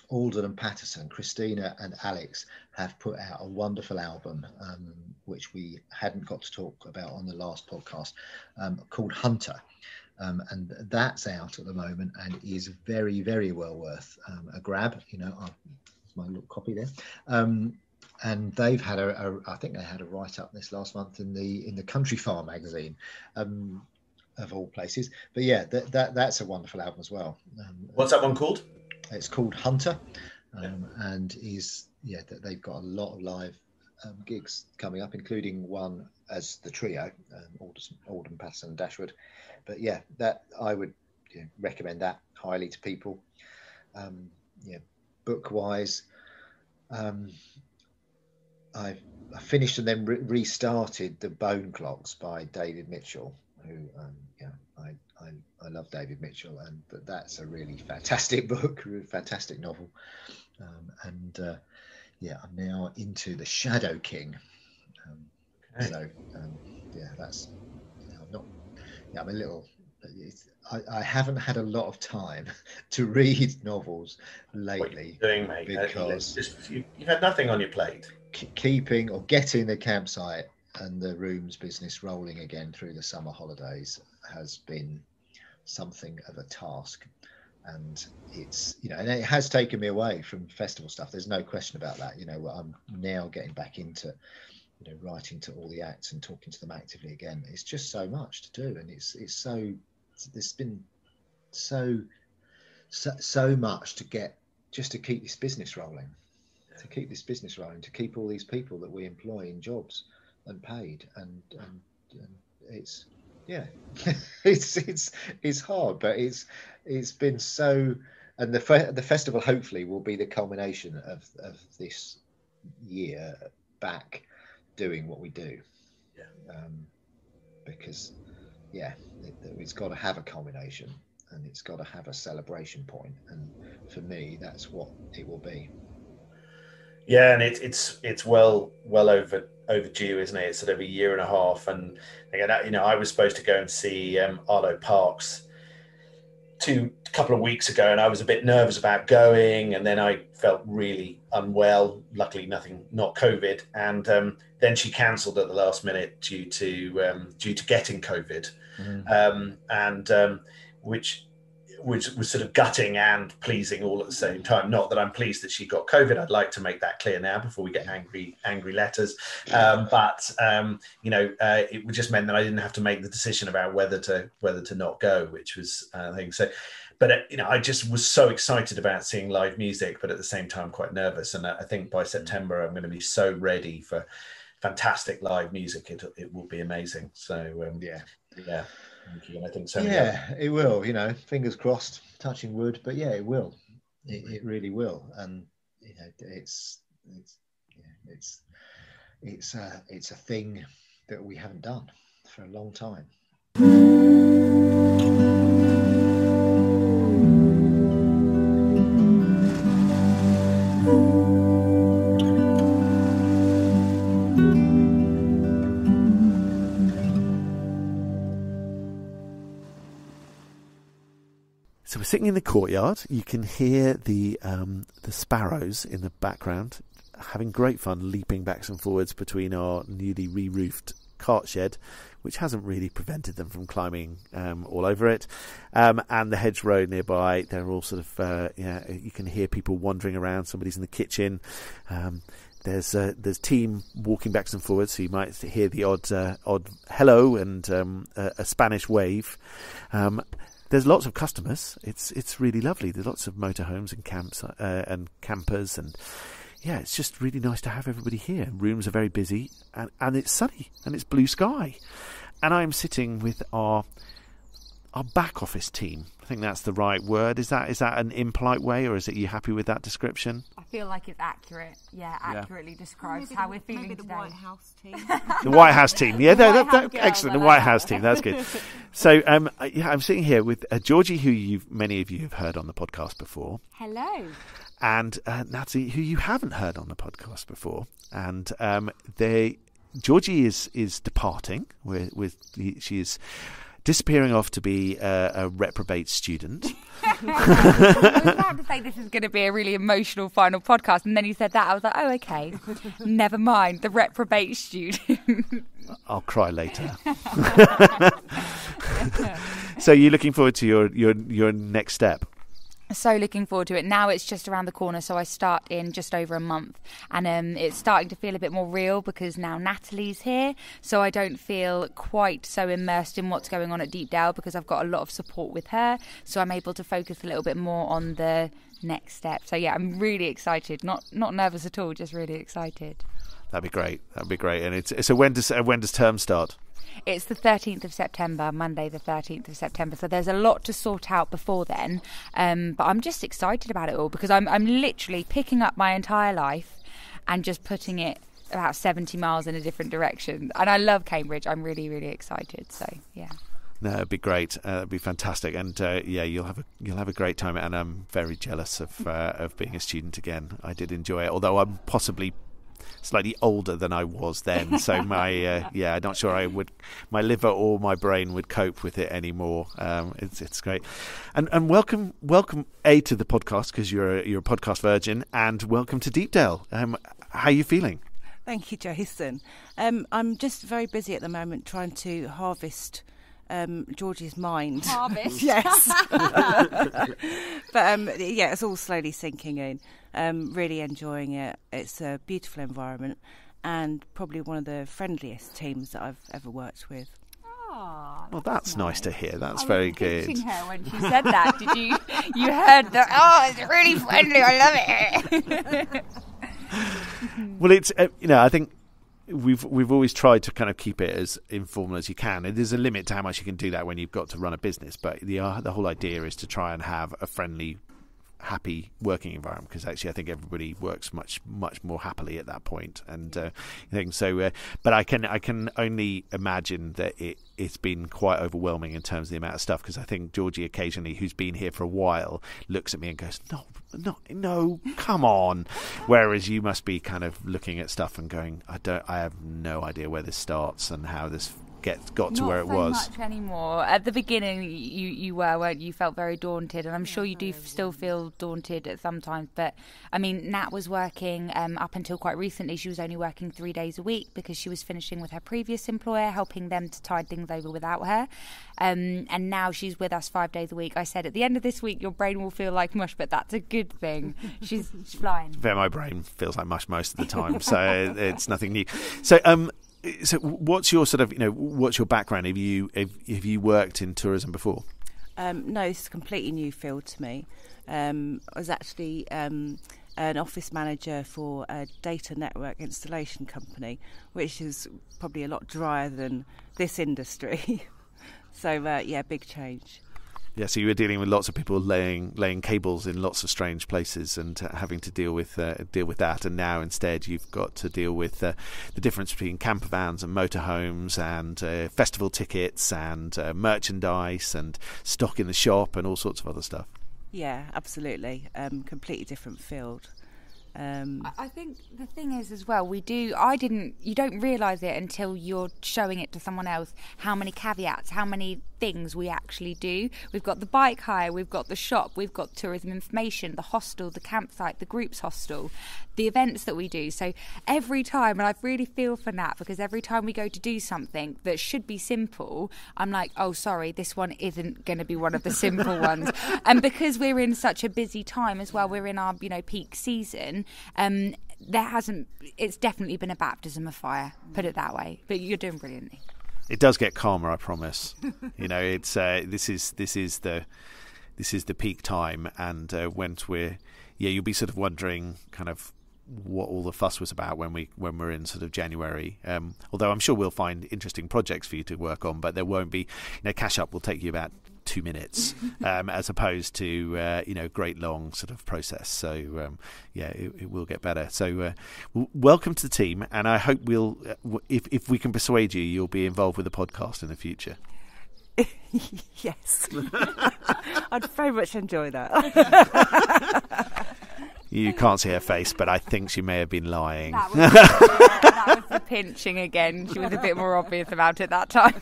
Alden and Patterson, Christina and Alex, have put out a wonderful album, which we hadn't got to talk about on the last podcast, called Hunter. and that's out at the moment and is very, very well worth a grab. My little copy there. And they've had I think they had a write-up this last month in the Country Farm magazine, of all places. But yeah, that's a wonderful album as well. What's that one called? It's called Hunter, and they've got a lot of live gigs coming up, including one as the trio, Alden, Patterson, and Dashwood. But yeah, that I would recommend that highly to people. Book-wise, I finished and then restarted The Bone Clocks by David Mitchell, who I love David Mitchell, and that's a really fantastic book, fantastic novel. I'm now into The Shadow King. That's I'm a little. I haven't had a lot of time to read novels lately. What are you doing, mate? Because you've had nothing on your plate. Keeping or getting the campsite and the rooms business rolling again through the summer holidays has been something of a task, and it's and it has taken me away from festival stuff. There's no question about that. I'm now getting back into writing to all the acts and talking to them actively again. It's just so much to do, and there's been so much to get just to keep this business rolling. To keep all these people that we employ in jobs and paid, and it's it's hard, but it's been so. And the festival hopefully will be the culmination of this year back doing what we do, because it's got to have a culmination and it's got to have a celebration point, and for me that's what it will be. Yeah, and it's well overdue, isn't it? It's sort of a year and a half, and again, I was supposed to go and see Arlo Parks a couple of weeks ago, and I was a bit nervous about going, and then I felt really unwell. Luckily, not COVID, and then she cancelled at the last minute due to getting COVID, which was sort of gutting and pleasing all at the same time. Not that I'm pleased that she got COVID. I'd like to make that clear now before we get angry letters. But it just meant that I didn't have to make the decision about whether to not go, which was a thing. So, but I just was so excited about seeing live music, but at the same time quite nervous. And I think by September I'm going to be so ready for fantastic live music. It will be amazing. So yeah. And I think so. Yeah, it will. Fingers crossed, touching wood, but yeah, it will. It really will. And it's a thing that we haven't done for a long time. So we're sitting in the courtyard. You can hear the sparrows in the background having great fun, leaping backs and forwards between our newly re-roofed cart shed, which hasn't really prevented them from climbing all over it, and the hedgerow nearby. They're all sort of you can hear people wandering around. Somebody's in the kitchen. There's team walking backs and forwards, so you might hear the odd hello and a Spanish wave. There's lots of customers. It's really lovely. There's lots of motorhomes and camps and campers, and yeah, it's just really nice to have everybody here. Rooms are very busy, and it's sunny and it's blue sky. And I'm sitting with our back office team. I think that's the right word. Is that an impolite way, or is it you happy with that description? I feel like it's accurate. Yeah, accurately describes how we're feeling today. The White House team. The White House team. Yeah, that excellent. The White House team. That's good. So I'm sitting here with Georgie, who many of you have heard on the podcast before. Hello. And Nancy, who you haven't heard on the podcast before. And Georgie is departing. She is disappearing off to be a reprobate student. I was about to say this is going to be a really emotional final podcast, and then you said that. I was like, oh, okay. Never mind. The reprobate student. I'll cry later. So you're looking forward to your next step? So looking forward to it. Now it's just around the corner, so I start in just over a month, and it's starting to feel a bit more real because now Natalie's here, so I don't feel quite so immersed in what's going on at Deepdale because I've got a lot of support with her, so I'm able to focus a little bit more on the next step. So yeah, I'm really excited. Not nervous at all, just really excited. That'd be great. And so when does term start? It's the 13th of September, Monday the 13th of September. So there's a lot to sort out before then. But I'm just excited about it all because I'm literally picking up my entire life and just putting it about 70 miles in a different direction. And I love Cambridge. I'm really, really excited. So, yeah. No, it'd be great. It'd be fantastic, and you'll have a great time. And I'm very jealous of being a student again. I did enjoy it, although I'm possibly slightly older than I was then, so my I'm not sure my liver or my brain would cope with it anymore. It's great, and welcome to the podcast because you're a podcast virgin, and welcome to Deepdale. How are you feeling? Thank you, Jason. I'm just very busy at the moment trying to harvest Georgie's mind. Harvest? Yes. But it's all slowly sinking in. Really enjoying it. It's a beautiful environment and probably one of the friendliest teams that I've ever worked with. Oh, well, that's nice to hear. That's very good. I was pinching her when she said that. Did you? You heard that? Oh, it's really friendly. I love it. Well, it's I think we've always tried to kind of keep it as informal as you can. There's a limit to how much you can do that when you've got to run a business, but the whole idea is to try and have a friendly, happy working environment, because actually I think everybody works much more happily at that point. And I think so. But I can only imagine that it's been quite overwhelming in terms of the amount of stuff, because I think Georgie occasionally, who's been here for a while, looks at me and goes, no, come on. Whereas you must be kind of looking at stuff and going, I have no idea where this starts and how this got to where it was. Not so much anymore. At the beginning, you were, weren't you? You felt very daunted, and I'm sure you do still feel daunted at some times. But I mean, Nat was working up until quite recently. She was only working 3 days a week because she was finishing with her previous employer, helping them to tide things over without her. And now she's with us 5 days a week. I said, at the end of this week, your brain will feel like mush, but that's a good thing. She's flying. Yeah, my brain feels like mush most of the time, so it's nothing new. So what's your sort of, what's your background? Have you worked in tourism before? No, it's a completely new field to me. I was actually an office manager for a data network installation company, which is probably a lot drier than this industry. So, big change. Yeah, so you were dealing with lots of people laying cables in lots of strange places and having to deal with that. And now instead you've got to deal with the difference between camper vans and motorhomes and festival tickets and merchandise and stock in the shop and all sorts of other stuff. Yeah, absolutely. Completely different field. I think the thing is as well, you don't realise it until you're showing it to someone else, how many caveats, how many things we actually do. We've got the bike hire, we've got the shop, we've got tourism information, the hostel, the campsite, the groups hostel, the events that we do. So every time, and I really feel for Nat, because every time we go to do something that should be simple, I'm like, oh sorry, this one isn't going to be one of the simple ones. And because we're in such a busy time as well, we're in our peak season, it's definitely been a baptism of fire, put it that way. But you're doing brilliantly. It does get calmer, I promise. It's this is the peak time, and when you'll be sort of wondering kind of what all the fuss was about when we're in sort of January. Although I'm sure we'll find interesting projects for you to work on, but there won't be. Cash up will take you about 2 minutes, as opposed to great long sort of process. So it will get better. So welcome to the team, and I hope we'll if we can persuade you, you'll be involved with the podcast in the future. Yes. I'd very much enjoy that. You can't see her face, but I think she may have been lying. That was the pinching again. She was a bit more obvious about it that time.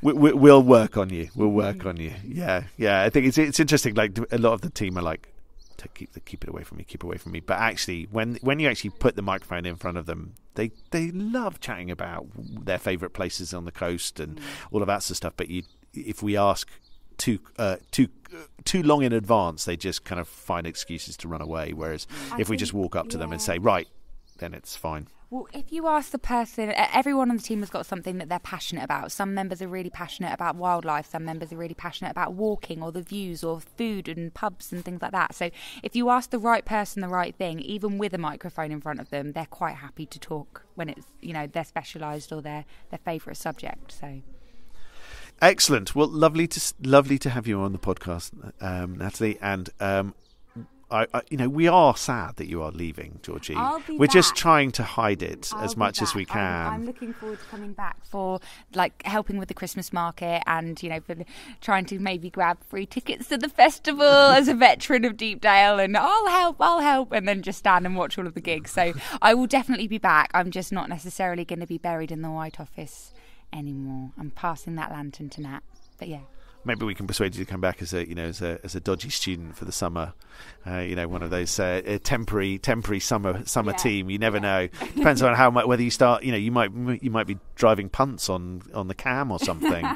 We'll work on you. We'll work on you. Yeah. I think it's interesting. Like, a lot of the team are like, keep it away from me, keep it away from me. But actually, when you actually put the microphone in front of them, they love chatting about their favourite places on the coast and all of that sort of stuff. But if we ask too long in advance, they just kind of find excuses to run away. Whereas if we just walk up to them and say, right, then it's fine. Well, if you ask the person, everyone on the team has got something that they're passionate about. Some members are really passionate about wildlife. Some members are really passionate about walking or the views or food and pubs and things like that. So if you ask the right person the right thing, even with a microphone in front of them, they're quite happy to talk when it's, they're specialised or their favourite subject. So. Excellent. Well, lovely to have you on the podcast, Natalie. And we are sad that you are leaving, Georgie. We're back. Just trying to hide it as much as we can. I'm looking forward to coming back for helping with the Christmas market and for trying to maybe grab free tickets to the festival as a veteran of Deepdale, and I'll help, and then just stand and watch all of the gigs. So I will definitely be back. I'm just not necessarily going to be buried in the White Office anymore. I'm passing that lantern to Nat, but yeah. Maybe we can persuade you to come back as a dodgy student for the summer. One of those temporary summer team. You never know. Depends on how much, whether you start. You might be driving punts on the cam or something.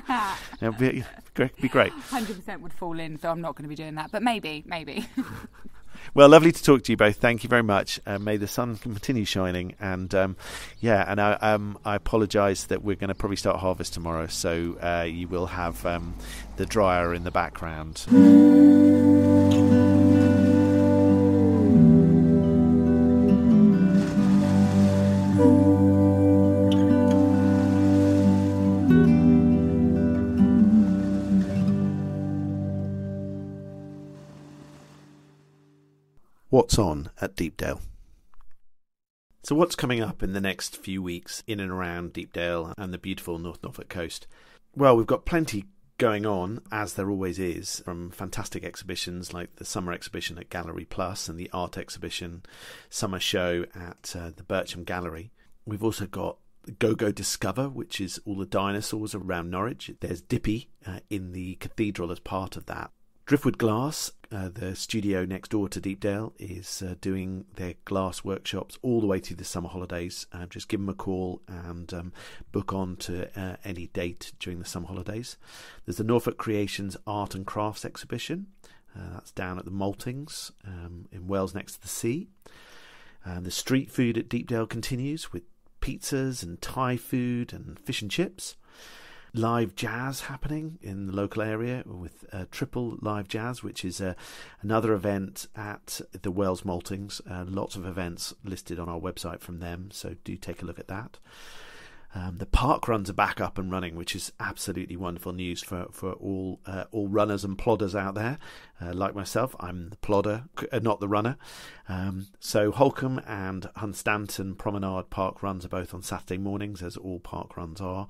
It'd be great. 100% would fall in, so I'm not going to be doing that. But maybe. Well, lovely to talk to you both. Thank you very much. May the sun continue shining. And I apologise that we're going to probably start harvest tomorrow, so you will have the dryer in the background. What's on at Deepdale? So what's coming up in the next few weeks in and around Deepdale and the beautiful North Norfolk coast? Well, we've got plenty going on, as there always is, from fantastic exhibitions like the summer exhibition at Gallery Plus and the art exhibition summer show at the Bircham Gallery. We've also got Go Discover, which is all the dinosaurs around Norwich. There's Dippy in the cathedral as part of that. Driftwood Glass, the studio next door to Deepdale, is doing their glass workshops all the way through the summer holidays. Just give them a call and book on to any date during the summer holidays. There's the Norfolk Creations Art and Crafts exhibition. That's down at the Maltings in Wales next to the sea. The street food at Deepdale continues with pizzas and Thai food and fish and chips. Live jazz happening in the local area with Triple Live Jazz, which is another event at the Wales Maltings. Lots of events listed on our website from them, so do take a look at that. The park runs are back up and running, which is absolutely wonderful news for all runners and plodders out there. Like myself, I'm the plodder, not the runner. So Holcombe and Hunstanton Promenade park runs are both on Saturday mornings, as all park runs are.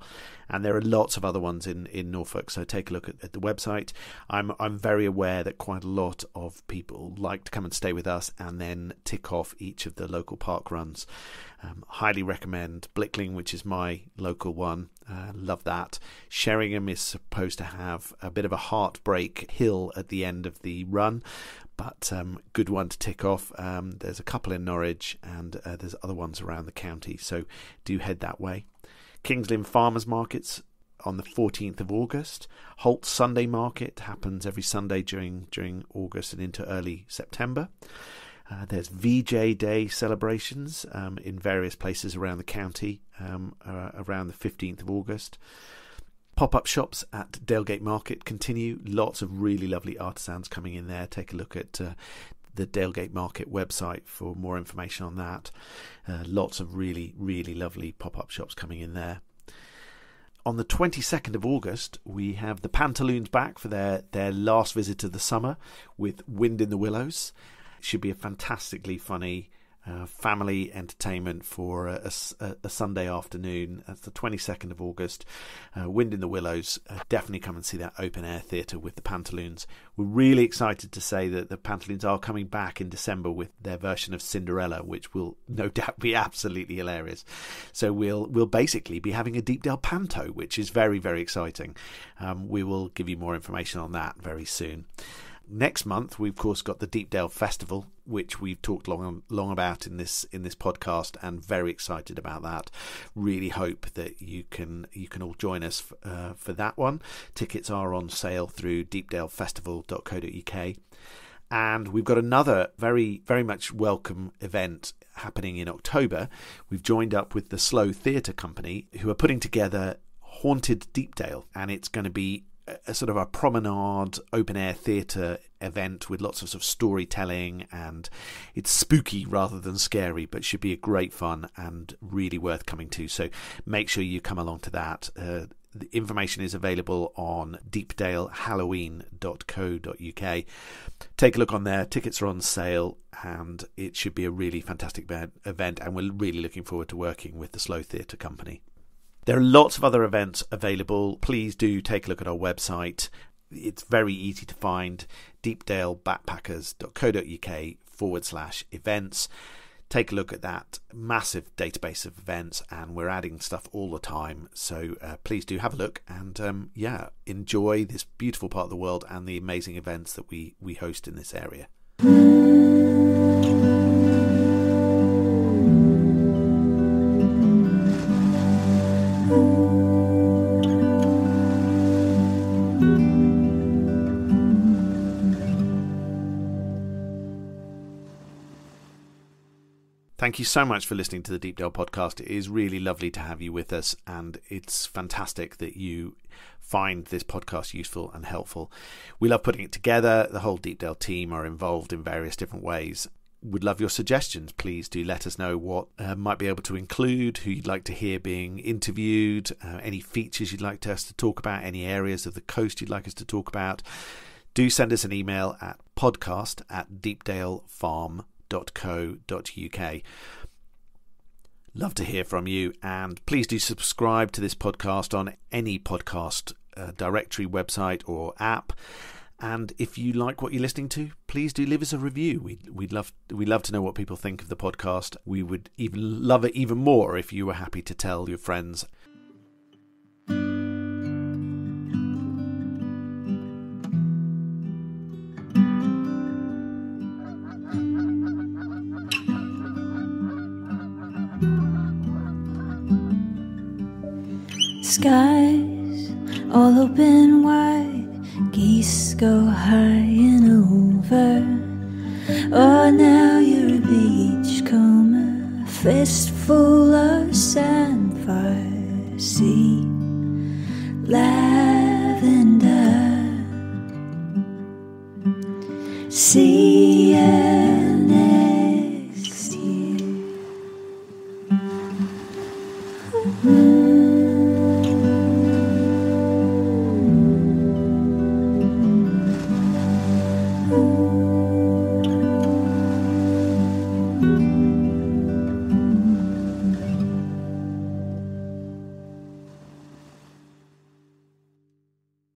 And there are lots of other ones in Norfolk, so take a look at the website. I'm very aware that quite a lot of people like to come and stay with us and then tick off each of the local park runs. Highly recommend Blickling, which is my local one. Love that. Sheringham is supposed to have a bit of a heartbreak hill at the end of the run, but good one to tick off. There's a couple in Norwich and there's other ones around the county, so do head that way. Kings Lynn Farmers Markets on the 14th of August. Holt Sunday Market happens every Sunday during August and into early September. There's VJ Day celebrations in various places around the county around the 15th of August. Pop-up shops at Dalegate Market continue. Lots of really lovely artisans coming in there. Take a look at the Dalegate Market website for more information on that. Lots of really, really lovely pop-up shops coming in there. On the 22nd of August, we have the Pantaloons back for their last visit of the summer with Wind in the Willows. Should be a fantastically funny family entertainment for a Sunday afternoon. That's the 22nd of August. Wind in the Willows. Definitely come and see that open air theatre with the Pantaloons. We're really excited to say that the Pantaloons are coming back in December with their version of Cinderella, which will no doubt be absolutely hilarious. So we'll basically be having a Deepdale Panto, which is very, very exciting. We will give you more information on that very soon. Next month, we've of course got the Deepdale Festival, which we've talked long about in this podcast, and very excited about that. Really hope that you can all join us for that one. Tickets are on sale through deepdalefestival.co.uk. And we've got another very, very much welcome event happening in October. We've joined up with the Slow Theatre Company, who are putting together Haunted Deepdale, and it's going to be a sort of a promenade open-air theatre event with lots of sort of storytelling, and it's spooky rather than scary, but should be a great fun and really worth coming to. So make sure you come along to that. The information is available on deepdalehalloween.co.uk. Take a look on there. Tickets are on sale, and it should be a really fantastic event, and we're really looking forward to working with the Slow Theatre Company. There are lots of other events available. Please do take a look at our website. It's very easy to find, deepdalebackpackers.co.uk/events. Take a look at that massive database of events, and we're adding stuff all the time. So please do have a look and enjoy this beautiful part of the world and the amazing events that we host in this area. Thank you so much for listening to the Deepdale podcast. It is really lovely to have you with us, and it's fantastic that you find this podcast useful and helpful. We love putting it together. The whole Deepdale team are involved in various different ways. Would love your suggestions. Please do let us know what might be able to include, who you'd like to hear being interviewed, any features you'd like us to talk about, any areas of the coast you'd like us to talk about. Do send us an email at podcast@deepdalefarm.co.uk. Love to hear from you, and please do subscribe to this podcast on any podcast directory, website or app. And if you like what you're listening to, please do leave us a review. We'd love to know what people think of the podcast. We would even love it even more if you were happy to tell your friends. Skies all open wide, geese go high and over. Oh, now you're a beachcomber, a fistful of sandfire, sea, lavender, see you next year.